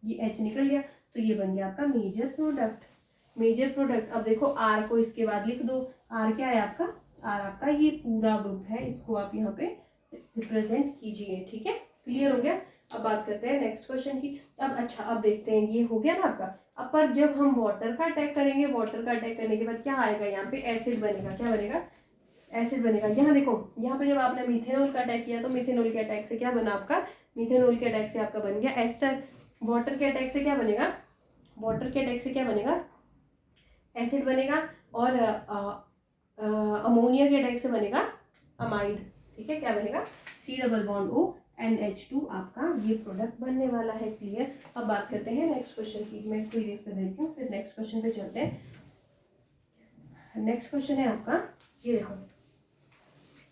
ये H निकल गया, तो ये बन गया आपका मेजर प्रोडक्ट। मेजर प्रोडक्ट, अब देखो R को इसके बाद लिख दो, R क्या है आपका, R आपका ये पूरा ग्रुप है, इसको आप यहाँ पे रिप्रेजेंट कीजिए, ठीक है। क्लियर हो गया। अब बात करते हैं नेक्स्ट क्वेश्चन की। अब अच्छा अब देखते हैं, ये हो गया ना आपका। अब पर जब हम वाटर का अटैक करेंगे, वाटर का अटैक करने के बाद क्या आएगा, यहाँ पे एसिड बनेगा, क्या बनेगा, एसिड बनेगा। यहाँ देखो, यहाँ पे जब आपने मिथेनॉल का अटैक किया तो मिथेनॉल के अटैक से क्या बना आपका, मिथेनॉल के अटैक से आपका बन गया एस्टर। वाटर के अटैक से क्या बनेगा, वाटर के अटैक से क्या बनेगा, एसिड बनेगा। और अमोनिया के अटैक से बनेगा अमाइड, ठीक है, क्या बनेगा, C double bond O NH2 आपका ये प्रोडक्ट बनने वाला है। क्लियर। अब बात करते हैं नेक्स्ट क्वेश्चन की, मैं इसको इरेज कर देती हूँ, फिर नेक्स्ट क्वेश्चन पे चलते हैं। नेक्स्ट क्वेश्चन है आपका, ये देखो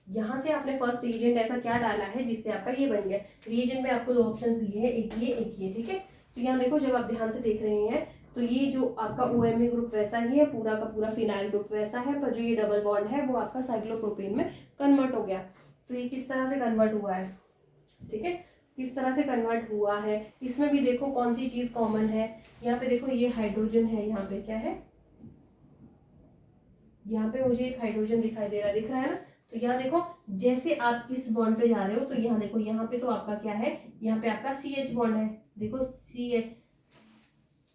यहाँ से आपने फर्स्ट रिएजेंट ऐसा क्या डाला है जिससे आपका ये बन गया। रिएजेंट में आपको दो ऑप्शंस दिए हैं, एक ये, ठीक है। तो यहाँ देखो, जब आप ध्यान से देख रहे हैं तो ये जो आपका OMe ग्रुप वैसा ही है, पूरा का पूरा फिनाइल ग्रुप वैसा है, पर जो ये डबल बॉन्ड है वो आपका साइक्लोप्रोपेन में कन्वर्ट हो गया। तो ये किस तरह से कन्वर्ट हुआ है, ठीक है, किस तरह से कन्वर्ट हुआ है। इसमें भी देखो कौन सी चीज कॉमन है, यहाँ पे देखो ये हाइड्रोजन है, यहाँ पे क्या है, यहाँ पे मुझे एक हाइड्रोजन दिखाई दे रहा, दिख रहा है ना। तो यहाँ देखो, जैसे आप इस बॉन्ड पे जा रहे हो तो यहाँ देखो, यहाँ पे तो आपका क्या है, यहाँ पे आपका CH बॉन्ड है, देखो CH,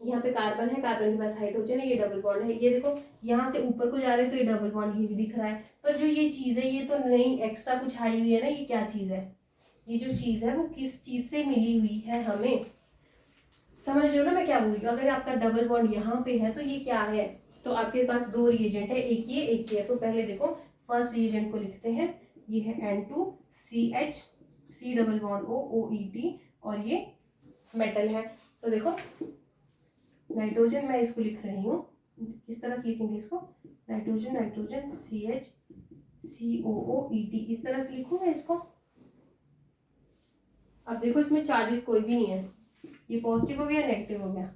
यहाँ पे कार्बन है, कार्बन के पास हाइड्रोजन है, ये डबल बॉन्ड है। ये देखो यहाँ से ऊपर को जा रहे हैं तो ये डबल बॉन्ड ये भी दिख रहा है। पर जो ये चीज है ये तो नहीं एक्स्ट्रा कुछ आई हुई है ना, ये क्या चीज है, ये जो चीज है वो किस चीज से मिली हुई है, हमें समझ रहे हो ना मैं क्या बोल रही हूँ। अगर आपका डबल बॉन्ड यहाँ पे है तो ये क्या है, तो आपके पास दो रिएजेंट है, एक ये है। तो पहले देखो फर्स्ट रिएजेंट को लिखते हैं, ये है N2CH, C double bond O OET, और ये मेटल है। तो देखो नाइट्रोजन, मैं इसको लिख रही हूँ, किस तरह से लिखेंगे इसको, नाइट्रोजन नाइट्रोजन CH COOET, इस तरह से लिखूँ मैं इसको। अब देखो इसमें चार्जेस कोई भी नहीं है, ये पॉजिटिव हो गया, नेगेटिव हो गया,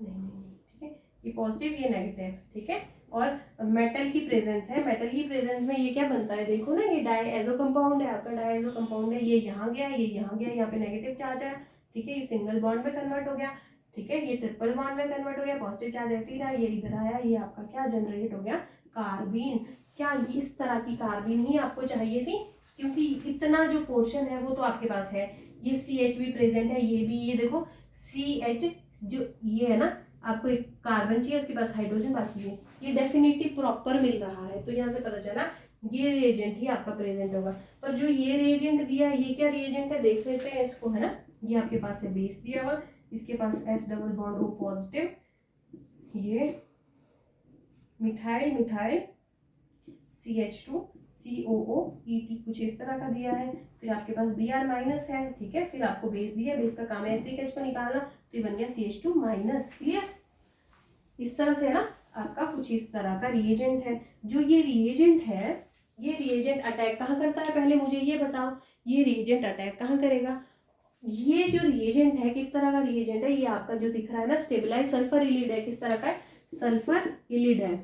नहीं, ठीक है, ये पॉजिटिव ये नेगेटिव, ठीक है। और मेटल की प्रेजेंस है, मेटल की प्रेजेंस में ये क्या बनता है, देखो ना, ये डायएजो कंपाउंड है, आपका डायएजो कंपाउंड है, ये यहाँ गया, ये यहाँ गया, यहाँ पे नेगेटिव चार्ज है, ठीक है, ये सिंगल बॉन्ड में कन्वर्ट हो गया, ठीक है, ये ट्रिपल बॉन्ड में कन्वर्ट हो गया, पॉजिटिव चार्ज ऐसे ही रहा, ये इधर आया, ये आपका क्या जनरेट हो गया, कार्बीन। क्या इस तरह की कार्बीन ही आपको चाहिए थी, क्योंकि इतना जो पोर्शन है वो तो आपके पास है, ये CH भी प्रेजेंट है, ये भी, ये देखो CH जो ये है ना, आपको एक कार्बन चाहिए, उसके पास हाइड्रोजन बाकी है, ये डेफिनेटली प्रॉपर मिल रहा है। तो यहाँ से पता चला ये रिएजेंट ही आपका प्रेजेंट होगा। पर जो ये रिएजेंट दिया है, ये क्या रिएजेंट है देख लेते हैं इसको, है ना, ये आपके पास है बेस दिया हुआ, इसके पास S double bond O positive, ये methyl methyl CH2 COO ET कुछ इस तरह का दिया है। फिर आपके पास Br माइनस है, ठीक है। फिर आपको बेस दिया है, बेस का काम है एसिडिक H को निकालना, तो ये बन गया CH2 माइनस। क्लियर? इस तरह से ना आपका कुछ इस तरह का रिएजेंट है। जो ये रिएजेंट है, ये रिएजेंट अटैक कहाँ करता है, पहले मुझे ये बताओ, ये रिएजेंट अटैक कहाँ करेगा? ये जो रिएजेंट है किस तरह का रिएजेंट है, ये आपका जो दिख रहा है ना स्टेबलाइज सल्फर इलिड है। किस तरह का है? सल्फर इलिड है।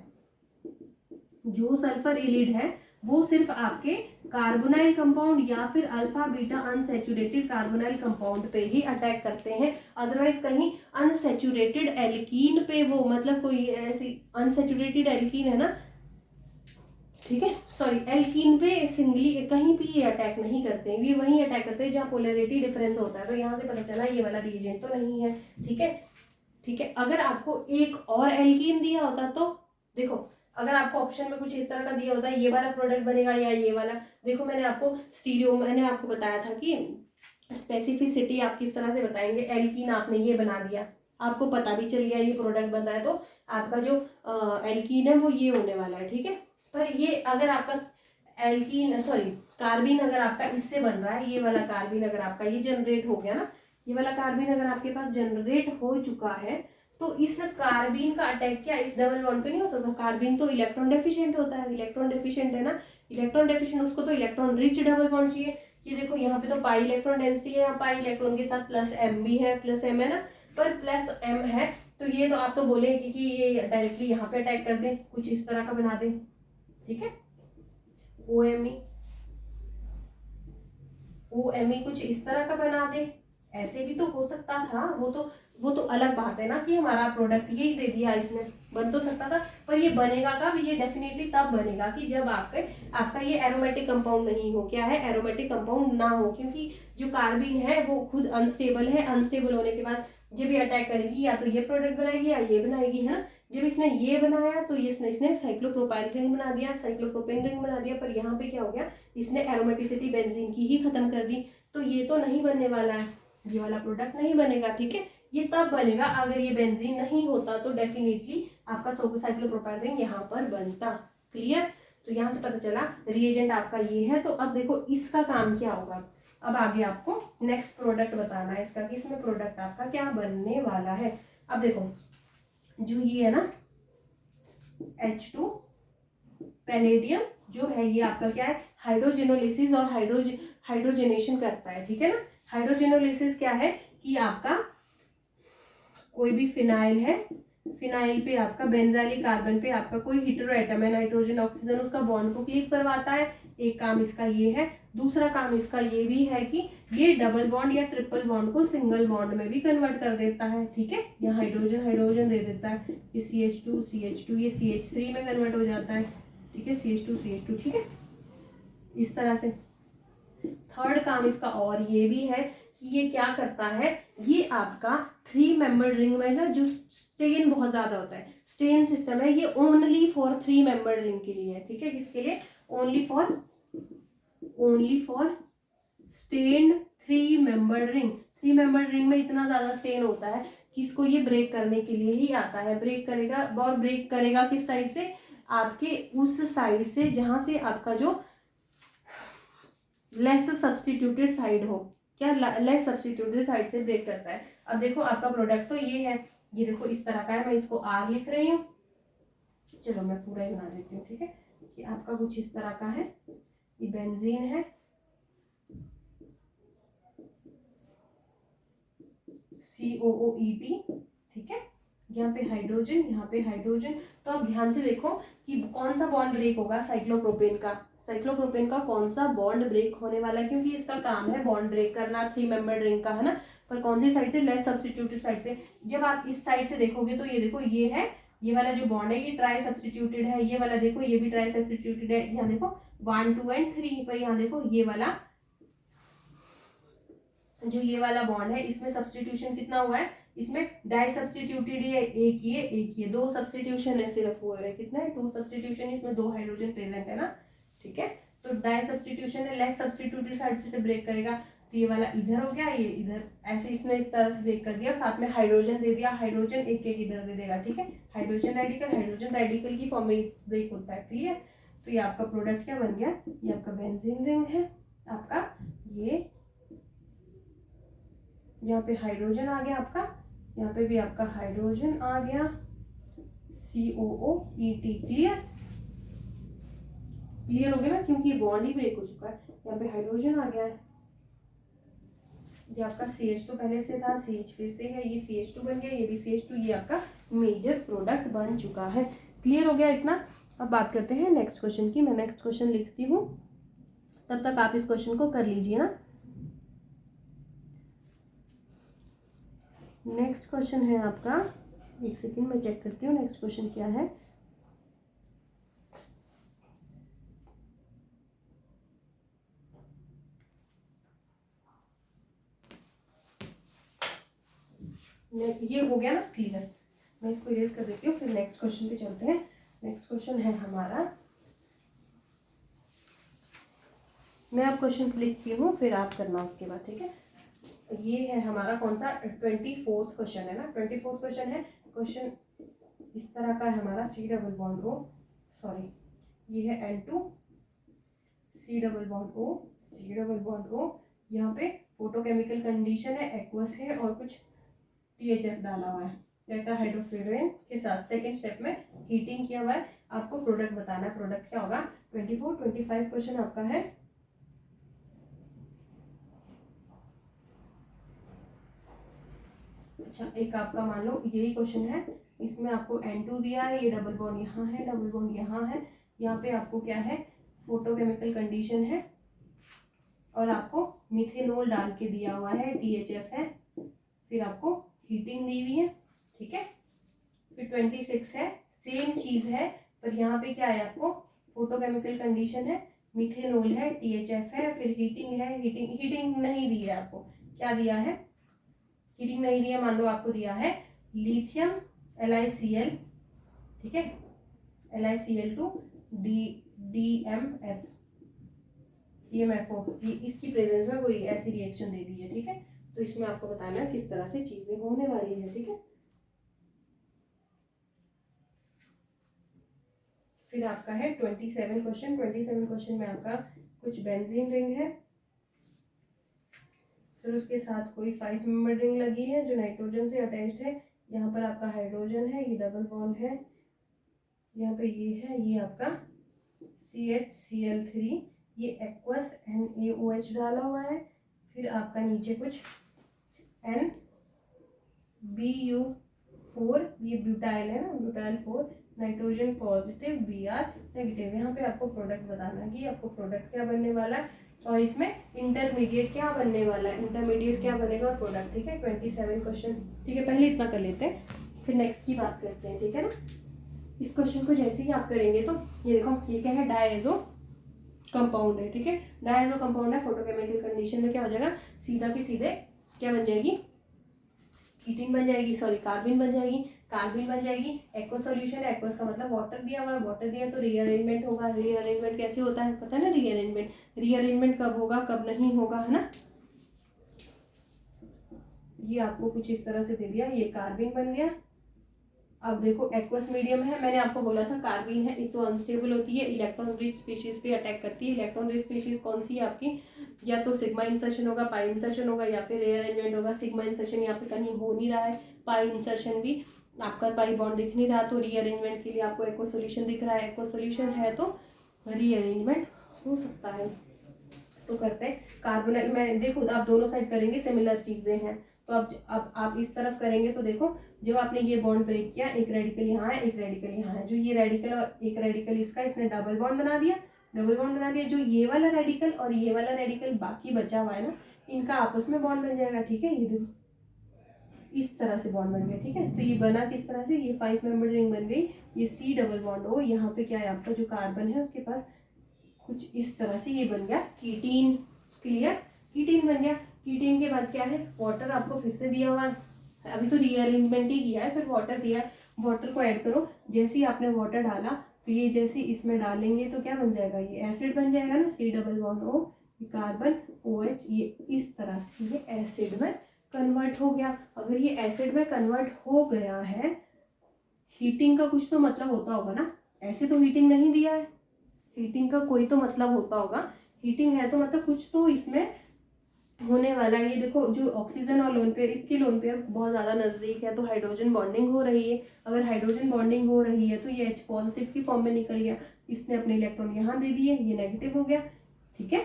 जो सल्फर इलिड है वो सिर्फ आपके कार्बोनाइल कंपाउंड या फिर alpha beta unsaturated carbonyl compound पे ही अटैक करते हैं। अदरवाइज कहीं अनसैचुरेटेड एल्कीन पे वो, मतलब कोई ऐसी अनसैचुरेटेड एल्कीन है ना, ठीक है, सॉरी, एल्कीन पे सिंगली कहीं भी ये अटैक नहीं करते हैं, ये वहीं अटैक करते हैं जहाँ पोलैरिटी डिफरेंस होता है। तो यहाँ से पता चला ये वाला रिएजेंट तो नहीं है, ठीक है, ठीक है। अगर आपको एक और एल्कीन दिया होता तो देखो, अगर आपको ऑप्शन में कुछ इस तरह का दिया होता है, ये वाला प्रोडक्ट बनेगा या ये वाला, देखो मैंने आपको स्टीरियो, मैंने आपको बताया था कि स्पेसिफिसिटी आप किस तरह से बताएंगे। एल्कीन आपने ये बना दिया, आपको पता भी चल गया ये प्रोडक्ट बन रहा है, तो आपका जो एल्कीन है वो ये होने वाला है, ठीक है। पर ये अगर आपका एल्कीन, सॉरी, कार्बिन अगर आपका इससे बन रहा है, ये वाला कार्बिन अगर आपका ये जनरेट हो गया ना, ये वाला कार्बिन अगर आपके पास जनरेट हो चुका है, तो इस कार्बिन का अटैक क्या इस डबल बॉन्ड पे नहीं हो सकता। कार्बिन तो इलेक्ट्रॉन डेफिशिएंट होता है, इलेक्ट्रॉन डेफिशिएंट है ना, इलेक्ट्रॉन डेफिशिएंट, उसको तो इलेक्ट्रॉन रिच डबल बॉन्ड चाहिए। ये देखो यहाँ पे तो पाई इलेक्ट्रॉन डेंसिटी है, यहाँ पाई इलेक्ट्रॉन के साथ प्लस एम भी है, प्लस एम है ना, पर प्लस एम है, तो ये तो आप तो बोलेंगे कि ये डायरेक्टली यहाँ पे अटैक कर दे, कुछ इस तरह का बना दे, ठीक है। OMe कुछ इस तरह का बना दे, ऐसे भी तो हो सकता था। वो तो अलग बात है ना कि हमारा प्रोडक्ट यही दे दिया, इसमें बन तो सकता था, पर ये बनेगा कब? ये डेफिनेटली तब बनेगा कि जब आपका ये एरोमेटिक कंपाउंड नहीं हो। क्या है? एरोमेटिक कंपाउंड ना हो, क्योंकि जो कार्बिन है वो खुद अनस्टेबल है। अनस्टेबल होने के बाद जब ये अटैक करेगी, या तो ये प्रोडक्ट बनाएगी या ये बनाएगी, है ना। जब इसने ये बनाया तो इसने साइक्लोप्रोपाइल रिंग बना दिया, साइक्लोप्रोपेन रिंग बना दिया, पर यहाँ पे क्या हो गया, इसने एरोमेटिसिटी बेंजीन की ही खत्म कर दी। तो ये तो नहीं बनने वाला है, ये वाला प्रोडक्ट नहीं बनेगा, ठीक है। ये तब बनेगा अगर ये बेंजीन नहीं होता, तो डेफिनेटली आपका साइक्लोप्रोपाइल रिंग यहाँ पर बनता। क्लियर? तो यहाँ से पता चला रिएजेंट आपका ये है। तो अब देखो इसका काम क्या होगा। अब आगे आपको नेक्स्ट प्रोडक्ट बताना है इसका, कि इसमें प्रोडक्ट आपका क्या बनने वाला है। अब देखो जो ये है ना H2 पैलेडियम जो है, ये आपका क्या है, हाइड्रोजेनोलिसिस और हाइड्रोजनेशन करता है, ठीक है ना। हाइड्रोजेनोलिसिस क्या है कि आपका कोई भी फिनाइल है, फिनाइल पे आपका बेंजाइलिक कार्बन पे आपका कोई हीटेरो एटम है, नाइट्रोजन ऑक्सीजन, उसका बॉन्ड को क्लीव करवाता है। एक काम इसका ये है। दूसरा काम इसका ये भी है कि ये डबल बॉन्ड या ट्रिपल बॉन्ड को सिंगल बॉन्ड में भी कन्वर्ट कर देता है, ठीक है। यहाँ हाइड्रोजन हाइड्रोजन दे देता है, ये CH2 ये CH3 में कन्वर्ट हो जाता है, ठीक है, CH2 ठीक है, इस तरह से। थर्ड काम इसका और ये भी है कि ये क्या करता है, ये आपका 3 मेंबर्ड रिंग में ना जो स्टेन बहुत ज्यादा होता है, स्टेन सिस्टम है, ये ओनली फॉर 3 मेंबर्ड रिंग के लिए है, ठीक है। किसके लिए? Only for strain 3 membered ring. 3 membered ring में इतना ज्यादा स्टेन होता है कि इसको ये ब्रेक करने के लिए ही आता है। ब्रेक करेगा, और ब्रेक करेगा किस साइड से? आपके उस साइड से जहां से आपका जो लेस सब्स्टिट्यूटेड साइड हो। क्या? लेस सब्स्टिट्यूटेड साइड से ब्रेक करता है। अब देखो आपका प्रोडक्ट तो ये है, ये देखो इस तरह का है, मैं इसको R लिख रही हूँ, चलो मैं पूरा ही बना देती हूँ, ठीक है। कि आपका कुछ इस तरह का है, ये बेंजीन है, COOET, ठीक है। यहाँ पे हाइड्रोजन, तो आप ध्यान से देखो कि कौन सा बॉन्ड ब्रेक होगा साइक्लोप्रोपेन का कौन सा बॉन्ड ब्रेक होने वाला है, क्योंकि इसका काम है बॉन्ड ब्रेक करना 3 मेंबर्ड रिंग का, है ना। पर कौन सी साइड से? लेस सब्स्टिट्यूटेड साइड से। जब आप इस साइड से देखोगे तो ये देखो ये है, ये वाला जो बॉन्ड है ये ट्राई सब्स्टिट्यूटेड है, ये वाला देखो ये भी ट्राई सब्स्टिट्यूटेड है। यहाँ देखो 1 2 और 3, पर यहाँ देखो ये वाला जो ये वाला बॉन्ड है इसमें सब्स्टिट्यूशन कितना हुआ है, इसमें डाई सब्स्टिट्यूटेड है, एक ये 2 सब्स्टिट्यूशन है सिर्फ हुए हैं, कितना है? 2 सब्स्टिट्यूशन, इसमें 2 हाइड्रोजन प्रेजेंट है ना, ठीक है। तो डाई सब्स्टिट्यूशन है, लेस सब्स्टिट्यूटेड साइड से ब्रेक करेगा। तो ये वाला इधर हो गया, ये इधर, ऐसे इसने इस तरह से ब्रेक कर दिया, साथ में हाइड्रोजन दे दिया, हाइड्रोजन एक एक इधर दे देगा, ठीक है। हाइड्रोजन रेडिकल की फॉर्म में ब्रेक होता है, क्लियर। तो ये आपका प्रोडक्ट क्या बन गया, ये आपका बेंजीन रिंग है आपका, ये यहाँ पे हाइड्रोजन आ गया आपका, यहाँ पे भी आपका हाइड्रोजन आ गया, COOET, क्लियर हो गया ना, क्योंकि बॉन्ड ही ब्रेक हो चुका है। यहाँ पे हाइड्रोजन आ गया है, ये आपका CH तो पहले से था, CH फिर से है, ये CH2 बन गया, ये भी CH2, ये आपका मेजर प्रोडक्ट बन चुका है। क्लियर हो गया इतना। अब बात करते हैं नेक्स्ट क्वेश्चन की। मैं नेक्स्ट क्वेश्चन लिखती हूँ, तब तक आप इस क्वेश्चन को कर लीजिए ना। नेक्स्ट क्वेश्चन है आपका, एक सेकेंड मैं चेक करती हूँ नेक्स्ट क्वेश्चन क्या है। ये हो गया ना क्लियर, मैं इसको इरेज कर देती हूँ, फिर नेक्स्ट क्वेश्चन पे चलते हैं। नेक्स्ट क्वेश्चन है हमारा, मैं आप क्वेश्चन लिखती हूँ फिर आप करना उसके बाद, ठीक है। ये है हमारा कौन सा, 24th क्वेश्चन है ना, 24th क्वेश्चन है। क्वेश्चन इस तरह का है हमारा, C double bond O, sorry ये है N2, C double bond O, C double bond O, यहाँ पे फोटोकेमिकल कंडीशन है, एक्वस है और कुछ THF डाला हुआ है, टेट्राहाइड्रोफ्लोरीन के साथ। सेकेंड स्टेप में हीटिंग किया हुआ है, आपको प्रोडक्ट बताना है, प्रोडक्ट क्या होगा। 25 क्वेश्चन आपका है। अच्छा, एक आपका मान लो यही क्वेश्चन है, इसमें आपको N2 दिया है, ये डबल बॉन्ड यहाँ है, डबल बॉन्ड यहाँ है, यहाँ पे आपको क्या है, फोटोकेमिकल कंडीशन है और आपको मिथेनॉल डाल के दिया हुआ है, THF है, फिर आपको हीटिंग दी हुई है, ठीक है। फिर 26 है, सेम चीज है, पर यहाँ पे क्या है, आपको फोटोकेमिकल कंडीशन है, मिथेनॉल है, THF है, फिर हीटिंग है, हीटिंग नहीं दी है आपको, क्या दिया है, हीटिंग नहीं दिया, मान लो आपको दिया है लिथियम LiCl, ठीक है, LiCl2 DMF, EMFO, ये इसकी प्रेजेंस में कोई ऐसी रिएक्शन दे दी है, ठीक है। तो इसमें आपको बताना है किस तरह से चीजें होने वाली है, ठीक है। फिर आपका है 27 क्वेश्चन। 27 क्वेश्चन में आपका कुछ बेंजीन रिंग है, फिर उसके साथ कोई 5 मेंबर रिंग लगी है जो नाइट्रोजन से अटैच्ड है। यहाँ पर आपका हाइड्रोजन है, ये डबल बॉन्ड है, यहाँ पे ये है, ये आपका CHCl3, ये एक्वस NaOH डाला हुआ है। फिर आपका नीचे कुछ NBu4, ये ब्यूटाइल है ना, butyl 4, nitrogen positive Br negative. यहाँ पे आपको प्रोडक्ट बताना है कि आपको प्रोडक्ट क्या बनने वाला है और इसमें इंटरमीडिएट क्या बनने वाला है, इंटरमीडिएट क्या बनेगा और प्रोडक्ट, ठीक है। 27 क्वेश्चन, ठीक है, पहले इतना कर लेते हैं फिर नेक्स्ट की बात करते हैं, ठीक है ना। इस क्वेश्चन को जैसे ही आप करेंगे तो ये देखो, ये क्या है, डायजो कंपाउंड है, ठीक है। डायजो कंपाउंड है, फोटोकेमिकल कंडीशन में क्या हो जाएगा, सीधा की सीधे क्या बन जाएगी, कीटीन बन जाएगी, सॉरी कार्बिन बन जाएगी, कार्बिन बन जाएगी। एक्वस सॉल्यूशन है, एक्वस का मतलब वाटर दिया हुआ है, वाटर दिया तो रीअरेंजमेंट होगा। रीअरेंजमेंट कैसे होता है पता है ना, रीअरेंजमेंट कब होगा कब नहीं होगा, है ना। ये आपको कुछ इस तरह से दे दिया, ये कार्बिन बन गया। अब देखो एक्वस मीडियम है, मैंने आपको बोला था कार्बिन है, एक तो अनस्टेबल होती है, इलेक्ट्रॉन रिच स्पीशीज पे अटैक करती है। इलेक्ट्रॉन रिच स्पीशीज कौन सी है आपकी, या तो सिग्मा इंसर्शन होगा, पाई इंसर्शन होगा, या फिर रीअरेंजमेंट होगा। सिग्मा इंसर्शन यहाँ पे कहीं हो नहीं रहा है, पाई इंसर्शन भी आपका पाई बॉन्ड दिख नहीं रहा, तो रीअरेंजमेंट के लिए आपको एक्वा सोल्यूशन दिख रहा है। एक्वा सोल्यूशन है तो रीअरेंजमेंट हो सकता है, तो करते हैं कार्बोनाइल में। देखो आप दोनों साइड करेंगे सिमिलर चीजें हैं, तो अब आप इस तरफ करेंगे तो देखो जब आपने ये बॉन्ड ब्रेक किया, एक रेडिकल यहाँ है, एक रेडिकल यहाँ है, जो ये रेडिकल और एक रेडिकल इसका, इसने डबल बॉन्ड बना दिया, डबल बॉन्ड बना दिया। जो ये वाला रेडिकल और ये वाला रेडिकल बाकी बचा हुआ है ना, इनका आपस में बॉन्ड बन जाएगा, ठीक है। ये देखो इस तरह से बॉन्ड बन गया, ठीक है। तो ये बना किस तरह से, ये 5 मेंबर रिंग बन गई, ये C डबल बॉन्ड O, यहाँ पे क्या है आपका जो कार्बन है उसके पास कुछ इस तरह से ये बन गया कीटीन, क्लियर, कीटीन बन गया। कीटीन के बाद क्या है, वाटर आपको फिर से दिया हुआ है, अभी तो रीअरेंजमेंट ही किया है, फिर वाटर दिया है, वाटर को ऐड करो। जैसे ही आपने वाटर डाला तो ये जैसे इसमें डालेंगे तो क्या बन जाएगा, ये एसिड बन जाएगा ना, C डबल बॉन्ड O, ये कार्बन OH ये इस तरह से ये एसिड में कन्वर्ट हो गया। अगर ये एसिड में कन्वर्ट हो गया है, हीटिंग का कुछ तो मतलब होता होगा ना, ऐसे तो हीटिंग नहीं दिया है, हीटिंग का कोई तो मतलब होता होगा। हीटिंग है तो मतलब कुछ तो इसमें होने वाला है। ये देखो जो ऑक्सीजन और लोन पेयर, इसकी लोन पेयर बहुत ज़्यादा नज़दीक है तो हाइड्रोजन बॉन्डिंग हो रही है। अगर हाइड्रोजन बॉन्डिंग हो रही है तो ये H पॉजिटिव की फॉर्म में निकल गया, इसने अपने इलेक्ट्रॉन यहाँ दे दिए, ये नेगेटिव हो गया। ठीक है,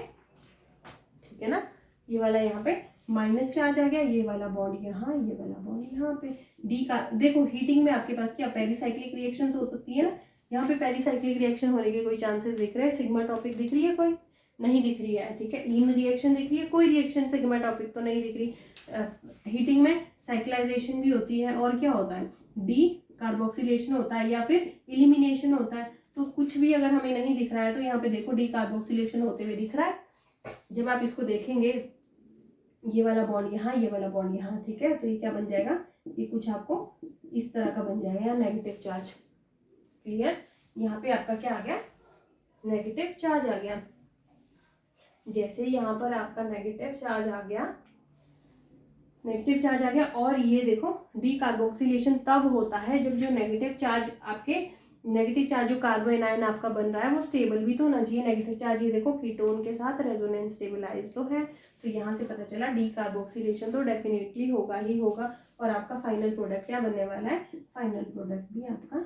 ठीक है ना। ये वाला यहाँ पे माइनस चार्ज आ गया, ये वाला बॉन्ड यहाँ, ये वाला बॉन्ड यहाँ पे। डी का देखो हीटिंग में आपके पास क्या पेरिसाइक्लिक रिएक्शन हो सकती है ना, यहाँ पे पेरिसाइक्लिक रिएक्शन होने के कोई चांसेस दिख रहे हैं? सिग्मा टॉपिक दिख रही है? कोई नहीं दिख रही है। ठीक है, इन रिएक्शन दिख रही है? कोई रिएक्शन सिग्मा टॉपिक तो नहीं दिख रही। हीटिंग में साइक्लाइजेशन भी होती है और क्या होता है, डी कार्बोक्सिलेशन होता है या फिर इलिमिनेशन होता है। तो कुछ भी अगर हमें नहीं दिख रहा है तो यहाँ पे देखो डी कार्बोक्सिलेशन होते हुए दिख रहा है। जब आप इसको देखेंगे, ये वाला बॉन्ड यहाँ, ये वाला बॉन्ड यहाँ, ठीक है, तो ये क्या बन जाएगा, ये कुछ आपको इस तरह का बन जाएगा, यहाँ नेगेटिव चार्ज। क्लियर, यहाँ पे आपका क्या आ गया, नेगेटिव चार्ज आ गया। जैसे यहाँ पर आपका नेगेटिव चार्ज आ गया, नेगेटिव चार्ज आ गया, और ये देखो डी कार्बोक्सिलेशन तब होता है जब जो नेगेटिव चार्ज आपके, नेगेटिव चार्ज जो कार्बन आयन आपका बन रहा है वो स्टेबल भी तो होना चाहिए। नेगेटिव चार्ज ये देखो कीटोन के साथ रेजोनेंस स्टेबलाइज तो है, तो यहाँ से पता चला डी कार्बोक्सिलेशन तो डेफिनेटली होगा ही होगा। और आपका फाइनल प्रोडक्ट क्या बनने वाला है, फाइनल प्रोडक्ट भी आपका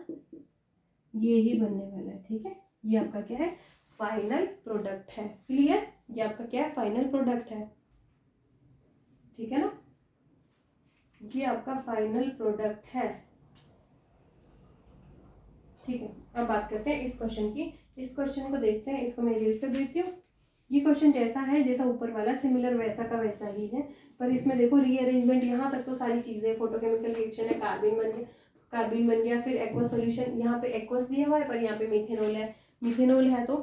ये ही बनने वाला है। ठीक है, ये आपका क्या है, फाइनल प्रोडक्ट है। क्लियर, ये आपका क्या है, फाइनल प्रोडक्ट है। ठीक है ना, ये आपका फाइनल प्रोडक्ट है। ठीक है, अब बात करते हैं इस क्वेश्चन की। इस क्वेश्चन को देखते हैं, इसको मैं इरेज कर देती हूँ। ये क्वेश्चन जैसा है, जैसा ऊपर वाला सिमिलर वैसा का वैसा ही है, पर इसमें देखो रीअरेंजमेंट, यहाँ तक तो सारी चीजें, फोटोकेमिकल रिएक्शन है, कार्बिन बन गया, कार्बिन बन गया, फिर एक्वस सोल्यूशन, यहाँ पे एक्वस दिया हुआ है पर यहाँ पे मिथेनॉल है, मिथेनॉल है तो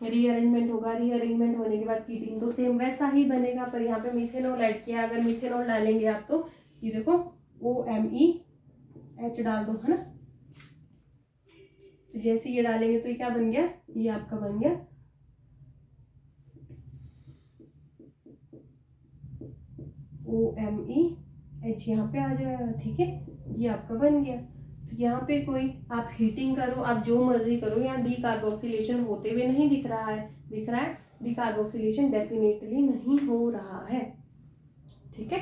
रीअरेंजमेंट होगा, रीअरेंजमेंट होने के बाद कीटिंग तो सेम वैसा ही बनेगा, पर यहाँ पे मिथेनॉल ऐड किया। अगर मिथेनॉल डालेंगे आप तो ये देखो OMeH डाल दो, है ना, तो जैसे ये डालेंगे तो ये क्या बन गया, ये आपका बन गया OMeH, यहाँ पे आ जाएगा। ठीक है, ये आपका बन गया। तो यहाँ पे कोई आप हीटिंग करो, आप जो मर्जी करो, यहाँ डी कार्बोक्सिलेशन होते हुए नहीं दिख रहा है, दिख रहा है डी कार्बोक्सिलेशन डेफिनेटली नहीं हो रहा है। ठीक है,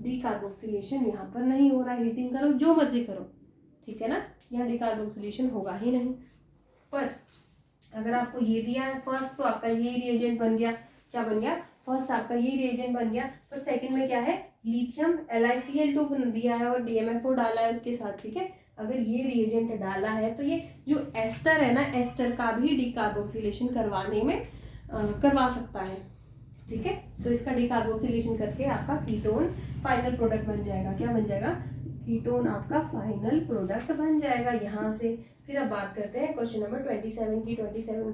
डी कार्बोक्सिलेशन यहाँ पर नहीं हो रहा, हीटिंग करो जो मर्जी करो, ठीक है ना, यहाँ डी कार्बोक्सिलेशन होगा ही नहीं। पर अगर आपको ये दिया है फर्स्ट, तो आपका ये रिएजेंट बन गया, क्या बन गया, फर्स्ट आपका ये रिएजेंट बन गया। पर सेकंड में क्या है, लिथियम LiCl2 दिया है और DMFO डाला है उसके साथ। ठीक है, अगर ये रिएजेंट डाला है तो ये जो एस्टर है ना, एस्टर का भी डिकार्बोक्सिलेशन करवाने में करवा सकता है। ठीक है, तो इसका डिकार्बोक्सिलेशन करके आपका कीटोन फाइनल प्रोडक्ट बन जाएगा। क्या बन जाएगा, कीटोन आपका फाइनल प्रोडक्ट बन जाएगा यहाँ से। फिर अब बात करते हैं क्वेश्चन नंबर 27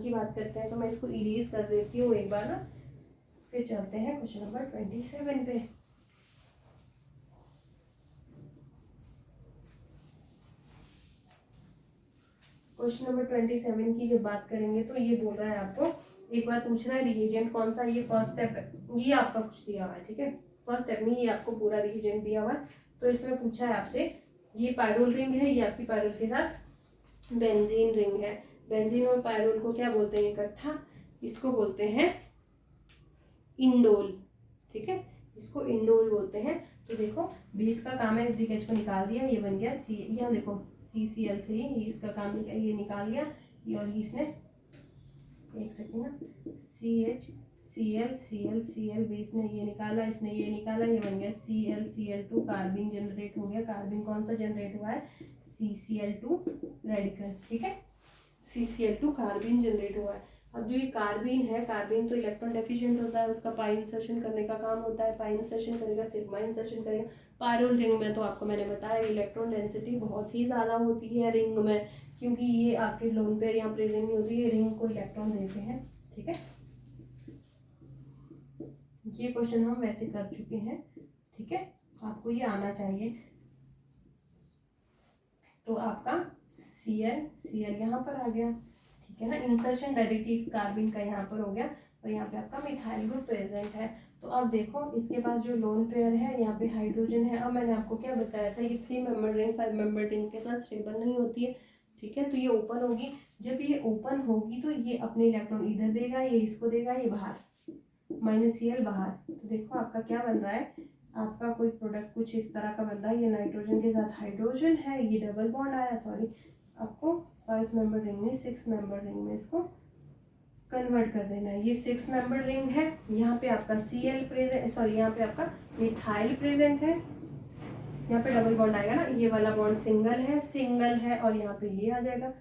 की बात करते हैं। तो मैं इसको इरेज कर देती हूँ एक बार ना, फिर चलते हैं क्वेश्चन नंबर 27 पे। क्वेश्चन नंबर 27 की जब बात करेंगे तो ये बोल रहा है आपको, एक बार पूछ रहा है रिएजेंट कौन सा, ये फर्स्ट स्टेप है, ये आपका कुछ दिया हुआ है। ठीक है, फर्स्ट स्टेप में ये आपको पूरा रिएजेंट दिया हुआ है, तो इसमें पूछा है आपसे ये पायरोल रिंग है, ये आपकी पायरोल के साथ बेंजीन रिंग है। बेंजीन और पायरोल को क्या बोलते हैं इकट्ठा, इसको बोलते हैं इंडोल। ठीक है, इसको इंडोल बोलते हैं। तो देखो बेस का काम है, SDH को निकाल दिया, ये बन गया सी, यहाँ देखो CCl3, ये इसका काम निकाल, ये निकाल लिया, ये और इसने एक सेकेंड ना, CH बेस ने ये निकाला, इसने ये निकाला, ये बन गया ClCl2, कार्बिन जनरेट हो गया। कार्बिन कौन सा जनरेट हुआ है, CCl2 रेडिकल। ठीक है, CCl2 कार्बिन जनरेट हुआ है। अब जो ये कार्बिन है, कार्बिन तो इलेक्ट्रॉन डेफिशिएंट होता है, उसका पाई इंसर्शन करने का काम होता है, पाई इंसर्शन करेगा, सिग्मा इंसर्शन करेगा। पायरोल रिंग में तो आपको मैंने बताया इलेक्ट्रॉन डेंसिटी बहुत ही ज़्यादा होती है रिंग में, क्योंकि ये आपके लोन पेयर यहाँ प्रेजेंट नहीं होती है, रिंग को इलेक्ट्रॉन देते हैं। ठीक है, ये क्वेश्चन हम वैसे कर चुके हैं। ठीक है, आपको ये आना चाहिए। तो आपका Cl यहाँ पर आ गया। ठीक है ना, इंसर्शन डायरेक्टली कार्बिन का यहाँ पर हो गया, और यहाँ पे आपका मिथाइल ग्रुप प्रेजेंट है। तो अब देखो इसके पास जो लोन पेयर है यहाँ पे हाइड्रोजन है। अब मैंने आपको क्या बताया था, ये 3 मेंबर रिंग 5 मेंबर रिंग के साथ स्टेबल नहीं होती है, ठीक है। तो ये ओपन होगी, जब ये ओपन होगी तो ये अपने इलेक्ट्रॉन इधर देगा, ये इसको देगा, ये बाहर -Cl बाहर। तो देखो आपका क्या बन रहा है, आपका कोई प्रोडक्ट कुछ इस तरह का बन रहा है। ये नाइट्रोजन के साथ हाइड्रोजन है, ये डबल बॉन्ड आया, सॉरी आपको 5 मेंबर रिंग में 6 मेंबर रिंग में इसको कन्वर्ट कर देना है। ये 6 मेंबर रिंग है, यहाँ पे आपका Cl प्रेजेंट, सॉरी यहाँ पे आपका मिथाइल प्रेजेंट है, यहाँ पे डबल बॉन्ड आएगा ना, ये वाला बॉन्ड सिंगल है और यहाँ पे ये आ जाएगा।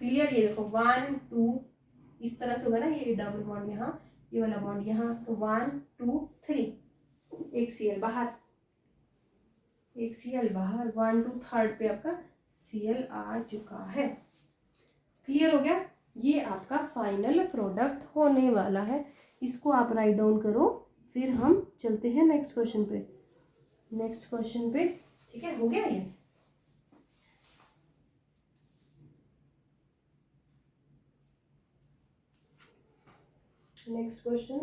क्लियर, ये देखो 1 2 इस तरह से होगा ना, ये डबल बॉन्ड यहाँ, ये वाला बॉन्ड यहाँ, तो 1 2 3, एक Cl बाहर, एक Cl बाहर, 1 2 थर्ड पे आपका Cl आ चुका है। क्लियर हो गया, ये आपका फाइनल प्रोडक्ट होने वाला है। इसको आप राइट डाउन करो, फिर हम चलते हैं नेक्स्ट क्वेश्चन पे। ठीक है, हो गया ये। नेक्स्ट क्वेश्चन,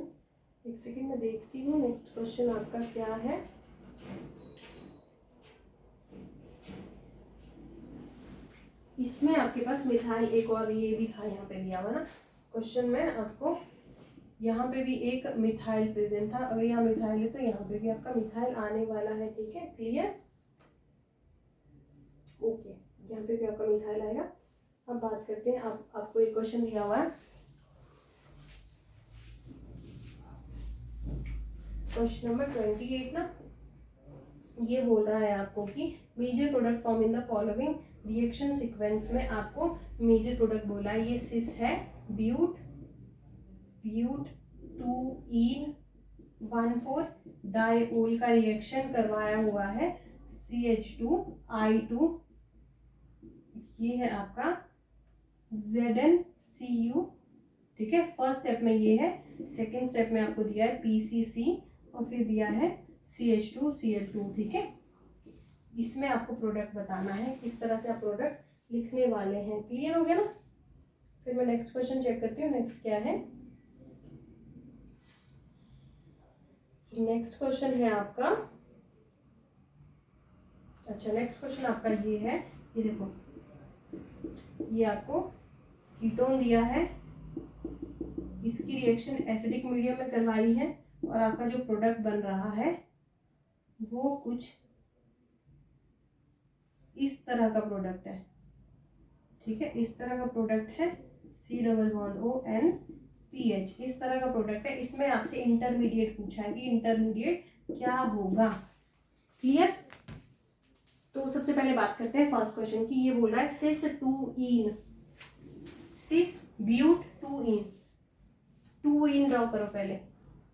एक सेकेंड में देखती हूँ नेक्स्ट क्वेश्चन आपका क्या है। इसमें आपके पास मिथाइल एक और ये भी था यहाँ पे दिया हुआ ना क्वेश्चन में, आपको यहाँ पे भी एक मिथाइल प्रेजेंट था। अगर यहाँ मिथाइल है तो यहाँ पे भी आपका मिथाइल आने वाला है, ठीक है। क्लियर, ओके, यहाँ पे भी आपका मिथाइल आएगा। अब बात करते हैं, आपको एक क्वेश्चन दिया हुआ है, क्वेश्चन नंबर 28 ना, ये बोल रहा है आपको कि major product form in the following reaction sequence में आपको मेजर प्रोडक्ट बोला है। ये सिस है, ब्यूट 2ene 1,4 डाइओल का रिएक्शन करवाया हुआ है, CH2I2, ये है आपका ZnCu, ठीक है। फर्स्ट स्टेप में ये है, सेकेंड स्टेप में आपको दिया है PCC और फिर दिया है CH2Cl2, ठीक है। इसमें आपको प्रोडक्ट बताना है, किस तरह से आप प्रोडक्ट लिखने वाले हैं। क्लियर हो गया ना। फिर मैं नेक्स्ट क्वेश्चन चेक करती हूँ, नेक्स्ट क्या है। नेक्स्ट क्वेश्चन है आपका, अच्छा नेक्स्ट क्वेश्चन आपका ये है, ये देखो, ये आपको कीटोन दिया है, इसकी रिएक्शन एसिडिक मीडियम में करवाई है और आपका जो प्रोडक्ट बन रहा है वो कुछ इस तरह का प्रोडक्ट है, ठीक है। इस तरह का प्रोडक्ट है, C+ONPH, इस तरह का प्रोडक्ट है। इसमें आपसे इंटरमीडिएट पूछा है कि इंटरमीडिएट क्या होगा। क्लियर, तो सबसे पहले बात करते हैं फर्स्ट क्वेश्चन की। ये बोल रहा है cis2ene, सिस ब्यूट 2ene, 2ene ड्रॉ करो पहले।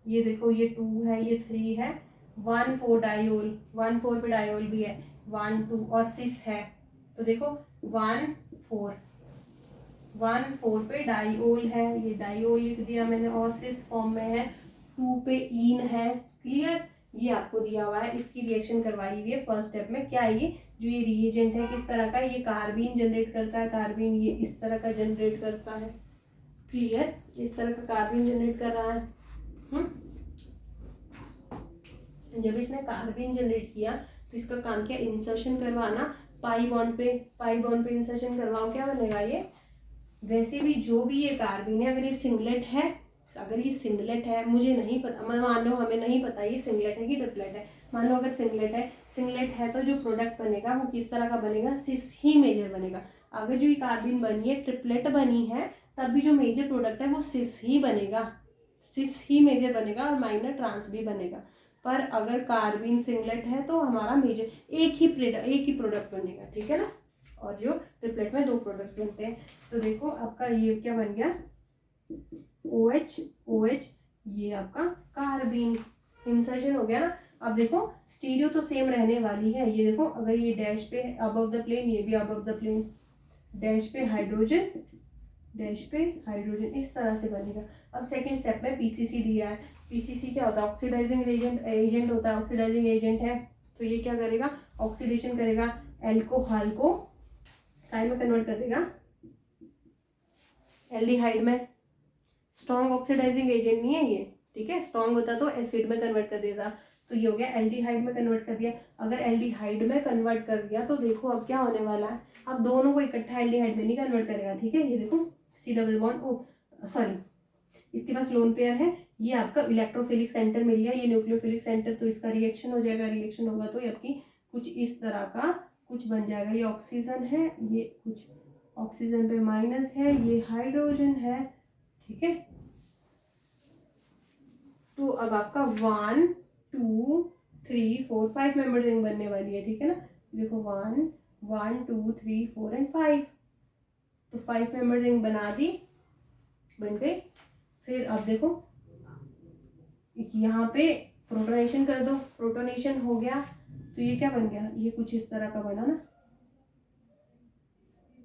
ये देखो, ये 2 है, ये 3 है, 1,4 डाइओल, 1,4 पे डाइओल भी है, 1 2 और सिस है, तो देखो 1,4 पे डाइओल है, ये डाइओल लिख दिया मैंने, और सिस फॉर्म में है, 2 पे इन है। क्लियर, ये आपको दिया हुआ है, इसकी रिएक्शन करवाई हुई है फर्स्ट स्टेप में। क्या है ये, जो ये रिएजेंट है किस तरह का, ये कार्बीन जनरेट करता है, कार्बीन ये इस तरह का जनरेट करता है। क्लियर, इस तरह का कार्बीन जनरेट कर रहा है। जब इसने कार्बीन जनरेट किया तो इसका काम क्या, इंसर्शन करवाना, पाई बॉन्ड पे इंसर्शन करवाओ, क्या बनेगा ये। वैसे भी जो भी ये कार्बीन है, अगर ये सिंगलेट है, मुझे नहीं पता, मान लो हमें नहीं पता ये सिंगलेट है कि ट्रिपलेट है, मान लो अगर सिंगलेट है तो जो प्रोडक्ट बनेगा वो किस तरह का बनेगा, सिस ही मेजर बनेगा। अगर जो ये कार्बीन बनी है ट्रिपलेट बनी है, तब भी जो मेजर प्रोडक्ट है वो सिस ही मेजर बनेगा और माइनर ट्रांस भी बनेगा। पर अगर कार्बीन सिंगलेट है तो हमारा मेजर एक ही प्रोडक्ट बनेगा, ठीक है ना। और जो ट्रिपलेट में 2 प्रोडक्ट्स बनते हैं। तो देखो आपका ये क्या बन गया, OH, ये आपका कार्बीन इंसर्शन हो गया ना। अब देखो स्टीरियो तो सेम रहने वाली है, ये देखो अगर ये डैश पे अबव द प्लेन, ये भी अबव द प्लेन, डैश पे हाइड्रोजन, इस तरह से बनेगा। अब सेकेंड स्टेप में PCC दिया है। PCC क्या होता है, ऑक्सीडाइजिंग एजेंट होता है, ऑक्सीडाइजिंग एजेंट है। तो ये क्या करेगा, ऑक्सीडेशन करेगा, एल्कोहल को काय में कन्वर्ट कर देगा, एल्डिहाइड में। स्ट्रॉन्ग ऑक्सीडाइजिंग एजेंट नहीं है ये, ठीक है। स्ट्रॉन्ग होता तो एसिड में कन्वर्ट कर देता, तो ये हो गया एल्डिहाइड में कन्वर्ट कर दिया। अगर एल्डिहाइड में कन्वर्ट कर दिया तो देखो अब क्या होने वाला है, अब दोनों को इकट्ठा एल्डिहाइड में नहीं कन्वर्ट करेगा, ठीक है। ये देखो C double bond O sorry, इसके पास लोन पेयर है, ये आपका इलेक्ट्रोफिलिक सेंटर मिल गया, ये न्यूक्लियोफिलिक सेंटर, तो इसका रिएक्शन हो जाएगा, रिएक्शन होगा तो ये आपकी कुछ इस तरह का कुछ बन जाएगा। ये ऑक्सीजन है, ये कुछ ऑक्सीजन पे माइनस है, ये हाइड्रोजन है, ठीक है। तो अब आपका 1 2 3 4 5 मेंबर रिंग बनने वाली है, ठीक है ना। देखो 1 1 2 3 4 एंड 5, तो 5 मेंबर रिंग बना दी, बन गई। फिर अब देखो यहाँ पे प्रोटोनेशन कर दो, प्रोटोनेशन हो गया तो ये क्या बन गया, ये कुछ इस तरह का बना ना,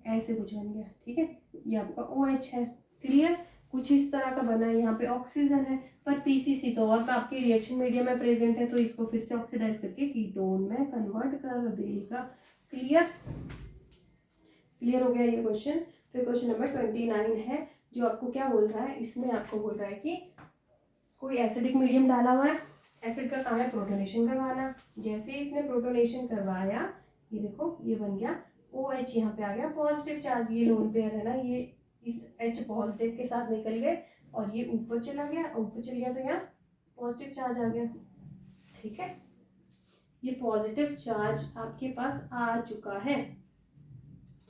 ऐसे कुछ बन गया, ठीक है। ये आपका OH है, क्लियर, कुछ इस तरह का बना है। यहाँ पे ऑक्सीजन है, पर PCC तो अब आपके रिएक्शन मीडियम में प्रेजेंट है, तो इसको फिर से ऑक्सीडाइज करके कीटोन में कन्वर्ट कर देगा, क्लियर। क्लियर हो गया ये क्वेश्चन। फिर क्वेश्चन नंबर 29 है, जो आपको क्या बोल रहा है, इसमें आपको बोल रहा है कि कोई एसिडिक मीडियम डाला हुआ है, एसिड का काम है प्रोटोनेशन करवाना। जैसे इसने प्रोटोनेशन करवाया, ये देखो ये बन गया OH, यहाँ पे आ गया पॉजिटिव चार्ज, ये लोन पेयर है ना, ये इस H पॉजिटिव के साथ निकल गए और ये ऊपर चला गया, ऊपर चल गया तो यहाँ पॉजिटिव चार्ज आ गया, ठीक है। ये पॉजिटिव चार्ज आपके पास आ चुका है,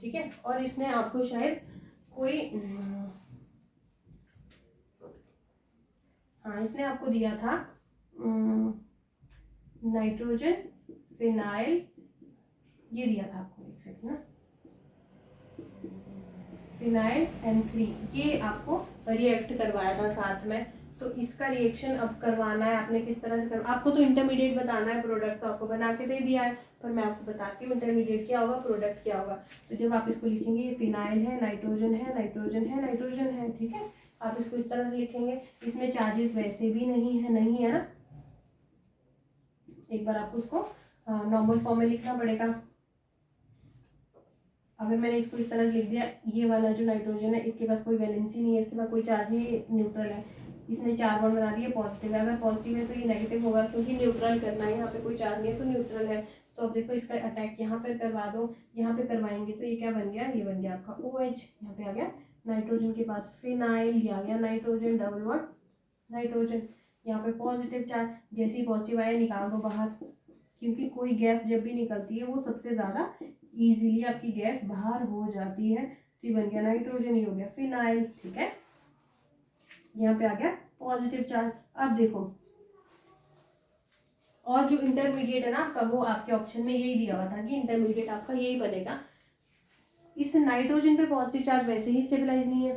ठीक है। और इसने आपको शायद कोई हाँ इसने आपको दिया था नाइट्रोजन, फिनाइल, ये दिया था आपको, एक सेकंड ना, फिनाइल N3, ये आपको रिएक्ट करवाया था साथ में। तो इसका रिएक्शन अब करवाना है आपने, किस तरह से कर, आपको तो इंटरमीडिएट बताना है, प्रोडक्ट तो आपको बना के दे दिया है, पर मैं आपको बताती हूँ इंटरमीडिएट क्या होगा, प्रोडक्ट क्या होगा। तो जब आप इसको लिखेंगे, ये फिनाइल है, नाइट्रोजन है, नाइट्रोजन है, नाइट्रोजन है, ठीक है। आप इसको इस तरह से लिखेंगे, इसमें चार्जेस वैसे भी नहीं है ना, एक बार आपको उसको नॉर्मल फॉर्म में लिखना पड़ेगा। अगर मैंने इसको इस तरह से लिख दिया, ये वाला जो नाइट्रोजन है इसके पास कोई वैलेंसी नहीं है, इसके पास कोई चार्ज नहीं है, न्यूट्रल है, इसने 4 बॉन्ड बना दिए, पॉजिटिव है। अगर पॉजिटिव है तो ये नेगेटिव होगा, क्योंकि न्यूट्रल करना है, यहाँ पे कोई चार्ज नहीं है तो न्यूट्रल है। तो अब देखो इसका अटैक यहाँ पे करवा दो, यहाँ पे करवाएंगे तो ये क्या बन गया, ये बन गया आपका OH, यहाँ पे आ गया नाइट्रोजन के पास फिनाइल, ये आ गया नाइट्रोजन, डबल बॉन्ड नाइट्रोजन, यहाँ पे पॉजिटिव चार्ज, जैसे ही पॉजिटिव आया निकाल दो बाहर, क्योंकि कोई गैस जब भी निकलती है वो सबसे ज़्यादा इजीली आपकी गैस बाहर हो जाती है। तो ये बन गया नाइट्रोजन, ये हो गया फिनाइल, ठीक है। यहाँ पे आ गया पॉजिटिव चार्ज। अब देखो और जो इंटरमीडिएट है ना आपका, वो आपके ऑप्शन में यही दिया हुआ था कि इंटरमीडिएट आपका यही बनेगा। इस नाइट्रोजन पे पॉजिटिव चार्ज वैसे ही स्टेबलाइज नहीं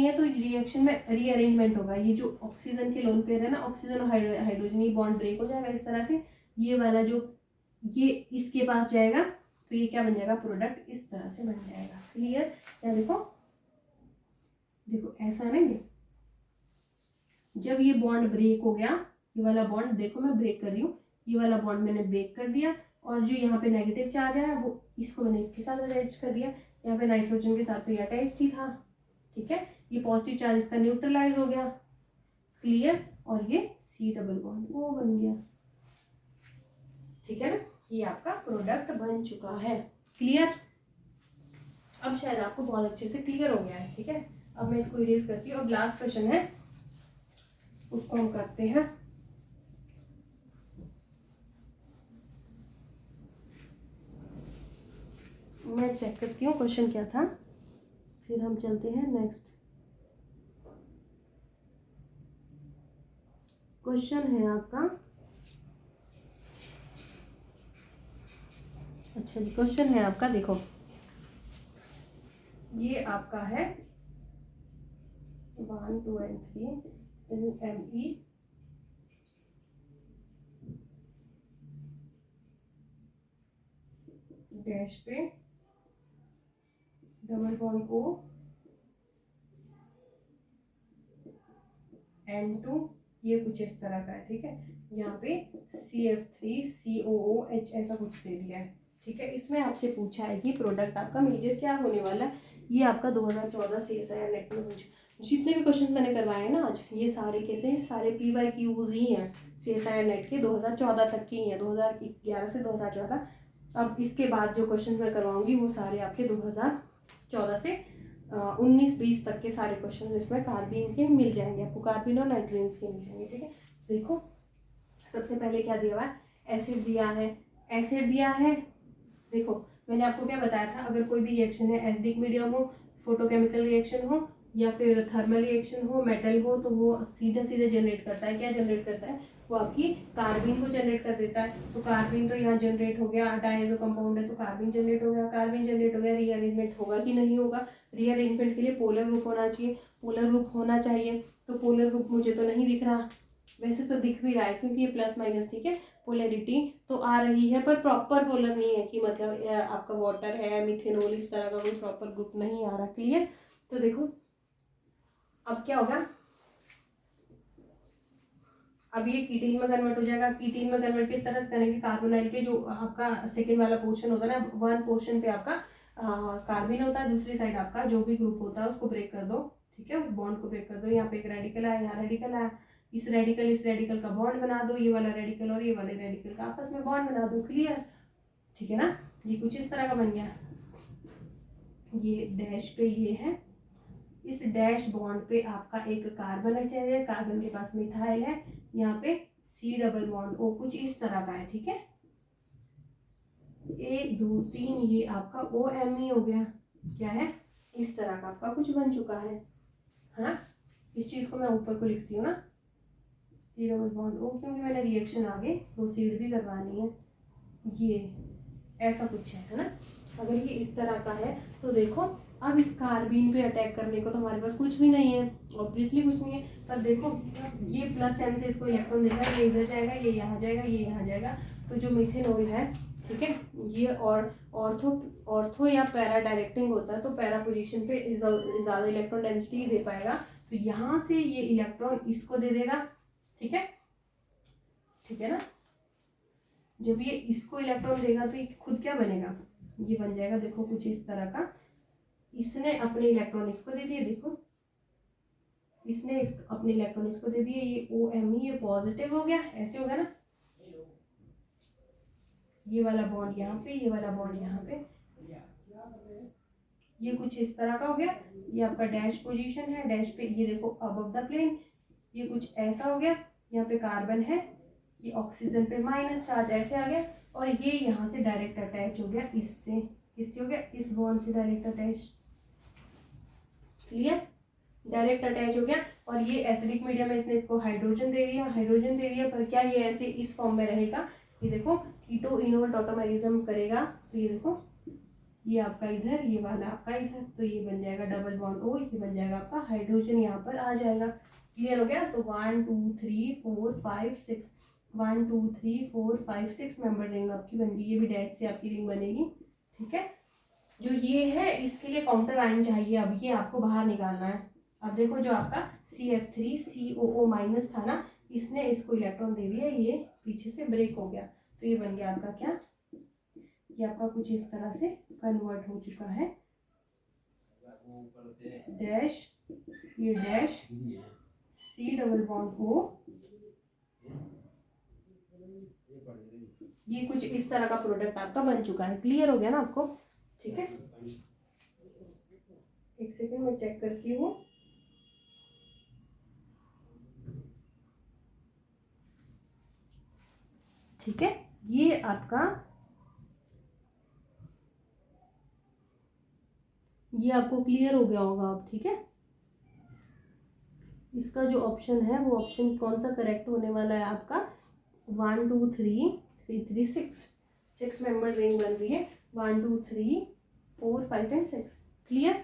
है, तो रिएक्शन में रीअरेंजमेंट होगा। ये जो ऑक्सीजन के लोन पेयर है ना, ऑक्सीजन और हाइड्रोजन, ये बॉन्ड ब्रेक हो जाएगा इस तरह से, ये वाला जो ये इसके पास जाएगा, तो ये क्या बन जाएगा, प्रोडक्ट इस तरह से बन जाएगा, क्लियर। या देखो ऐसा नहीं, जब ये बॉन्ड ब्रेक हो गया, ये वाला बॉन्ड देखो मैं ब्रेक कर रही हूँ, ये वाला बॉन्ड मैंने ब्रेक कर दिया, और जो यहाँ पे नेगेटिव चार्ज आया वो इसको मैंने इसके साथ अटैच कर दिया, यहाँ पे नाइट्रोजन के साथ तो ये अटैच ही था, ठीक है। ये पॉजिटिव चार्ज इसका न्यूट्रलाइज हो गया, क्लियर, और ये C डबल बॉन्ड वो बन गया, ठीक है ना। ये आपका प्रोडक्ट बन चुका है, क्लियर। अब शायद आपको बहुत अच्छे से क्लियर हो गया है, ठीक है। अब मैं इसको इरेज करती हूँ। अब लास्ट क्वेश्चन है, उसको हम करते हैं। मैं चेक करती हूँ क्वेश्चन क्या था, फिर हम चलते हैं नेक्स्ट। क्वेश्चन है आपका, अच्छा जी, क्वेश्चन है आपका, देखो ये आपका है 1 2 and 3 Me डैश पे डबल बॉन्ड O N2, ये कुछ इस तरह का है, ठीक है। यहाँ पे CF3 COOH ऐसा कुछ दे दिया है, ठीक है। इसमें आपसे पूछा है कि प्रोडक्ट आपका मेजर क्या होने वाला है। ये आपका 2014 CSIR नेट में जितने भी क्वेश्चन मैंने करवाए हैं ना आज, ये सारे कैसे हैं, सारे PYQs ही हैं, CSIR नेट के 2014 तक के ही हैं, 2011 से 2014। अब इसके बाद जो क्वेश्चन मैं करवाऊंगी वो सारे आपके 2014 से 19-20 तक के सारे क्वेश्चन इसमें कार्बीन के मिल जाएंगे आपको, कार्बीन और नाइट्रोजन के मिल जाएंगे। ठीक है, देखो सबसे पहले क्या दिया हुआ है, एसिड दिया है, एसिड दिया है। देखो मैंने आपको क्या बताया था, अगर कोई भी रिएक्शन है, एसिडिक मीडियम हो, फोटोकेमिकल रिएक्शन हो या फिर थर्मल रिएक्शन हो, मेटल हो, तो वो सीधा सीधा जनरेट करता है, क्या जनरेट करता है, वो आपकी कार्बीन को जनरेट कर देता है। तो कार्बीन तो यहाँ जनरेट हो गया, डायजो कंपाउंड है तो कार्बीन जनरेट हो गया, कार्बीन जनरेट हो गया, रीअरेंजमेंट होगा कि नहीं होगा, रीअरेंजमेंट के लिए पोलर ग्रुप होना चाहिए, पोलर ग्रुप होना चाहिए। तो पोलर ग्रुप मुझे तो नहीं दिख रहा, वैसे तो दिख भी रहा है क्योंकि ये प्लस माइनस, ठीक है, पोलैरिटी तो आ रही है, पर प्रॉपर पोलर नहीं है कि मतलब आपका वाटर है, मिथेनॉल, इस तरह का कोई प्रॉपर ग्रुप नहीं आ रहा। क्लियर, तो देखो अब क्या होगा, अब ये कीटीन में कन्वर्ट हो जाएगा। कीटीन में कन्वर्ट किस तरह से करेंगे, कार्बोनाइल के जो आपका सेकेंड वाला पोर्शन होता है ना, वन पोर्शन पे आपका कार्बन होता है, दूसरी साइड आपका जो भी ग्रुप होता है उसको ब्रेक कर दो। ठीक है, उस बॉन्ड को ब्रेक कर दो, यहाँ पे एक रेडिकल आया, यहाँ रेडिकल आया, इस रेडिकल का बॉन्ड बना दो, ये वाला रेडिकल और ये वाले रेडिकल का आपस में बॉन्ड बना दो। क्लियर, ठीक है ना, ये कुछ इस तरह का बन गया। ये डैश पे ये है, इस डैश बॉन्ड पे आपका एक कार्बन अटैच है, कार्बन के पास मिथाइल है, यहाँ पे C डबल बॉन्ड O कुछ इस तरह का है। ठीक है, 1 2 3 ये आपका OMe हो गया, क्या है, इस तरह का आपका कुछ बन चुका है। हाँ, इस चीज को मैं ऊपर को लिखती हूँ ना, C डबल बॉन्ड O, क्योंकि मैंने रिएक्शन आगे प्रोसीड भी करवानी है। ये ऐसा कुछ है ना, अगर ये इस तरह का है तो देखो अब इस कार्बीन पे अटैक करने को तो हमारे पास कुछ भी नहीं है, ऑब्वियसली कुछ नहीं है, पर देखो ये प्लस एम से इसको इलेक्ट्रॉन देगा, ये इधर जाएगा, ये यहाँ जाएगा, ये यहाँ जाएगा, तो जो मिथेनॉल है, ठीक है, ये और ऑर्थो या पैरा डायरेक्टिंग होता है, तो पैरा पोजीशन पे ज़्यादा इलेक्ट्रॉन डेंसिटी दे पाएगा, तो यहाँ से ये इलेक्ट्रॉन इसको दे देगा। ठीक है, ठीक है ना, जब ये इसको इलेक्ट्रॉन देगा तो ये खुद क्या बनेगा, ये बन जाएगा देखो कुछ इस तरह का, इसने अपने इलेक्ट्रॉन इसको दे दिए, देखो इसने अपने इलेक्ट्रॉन इसको दे दिए, ये OMe ये पॉजिटिव हो गया, ऐसे हो गया ना, ये वाला बॉन्ड यहाँ पे, ये वाला बॉन्ड यहाँ पे, ये कुछ इस तरह का हो गया। ये आपका डैश पोजीशन है, डैश पे ये देखो अबव द प्लेन, ये कुछ ऐसा हो गया, यहाँ पे कार्बन है, ये ऑक्सीजन पे माइनस चार्ज ऐसे आ गया, और ये यहाँ से डायरेक्ट अटैच हो गया, इससे किससे हो गया, इस बॉन्ड से direct attach. Clear, direct attach हो गया, और ये एसिडिक मीडियम में इसने इसको हाइड्रोजन दे दिया, हाइड्रोजन दे दिया, पर क्या ये ऐसे इस फॉर्म में रहेगा, ये देखो कीटो इनोल टॉटोमेरिज्म करेगा, तो ये देखो ये आपका इधर, ये वाला आपका इधर, तो ये बन जाएगा डबल बॉन्ड O, ये बन जाएगा आपका हाइड्रोजन, यहाँ पर आ जाएगा। क्लियर हो गया, तो 1 2 3 4 5 6 1 2 3 4 5 6 मेंबर रिंग आपकी बन गई, ये भी डैश से आपकी रिंग बनेगी। ठीक है, जो ये है इसके लिए काउंटर आयन चाहिए, अब ये आपको बाहर निकालना है। अब देखो जो आपका CF3COO माइनस था ना, इसने इसको इलेक्ट्रॉन दे दिया, ये पीछे से ब्रेक हो गया, तो ये बन गया आपका क्या, ये आपका कुछ इस तरह से कन्वर्ट हो चुका है, डैश, ये dash C double bond O, ये कुछ इस तरह का प्रोडक्ट आपका बन चुका है। क्लियर हो गया ना आपको। ठीक है, एक सेकंड मैं चेक करती हूँ। ठीक है, ये आपका, ये आपको क्लियर हो गया होगा अब। ठीक है, इसका जो ऑप्शन है वो ऑप्शन कौन सा करेक्ट होने वाला है आपका, 1 2 3 3 3 6 मेंबर रिंग बन रही है, 1 2 3 4 5 एंड 6। क्लियर,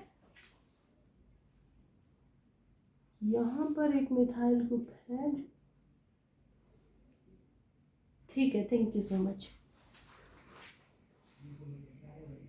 यहाँ पर एक मिथाइल ग्रुप है। ठीक है, थैंक यू सो मच।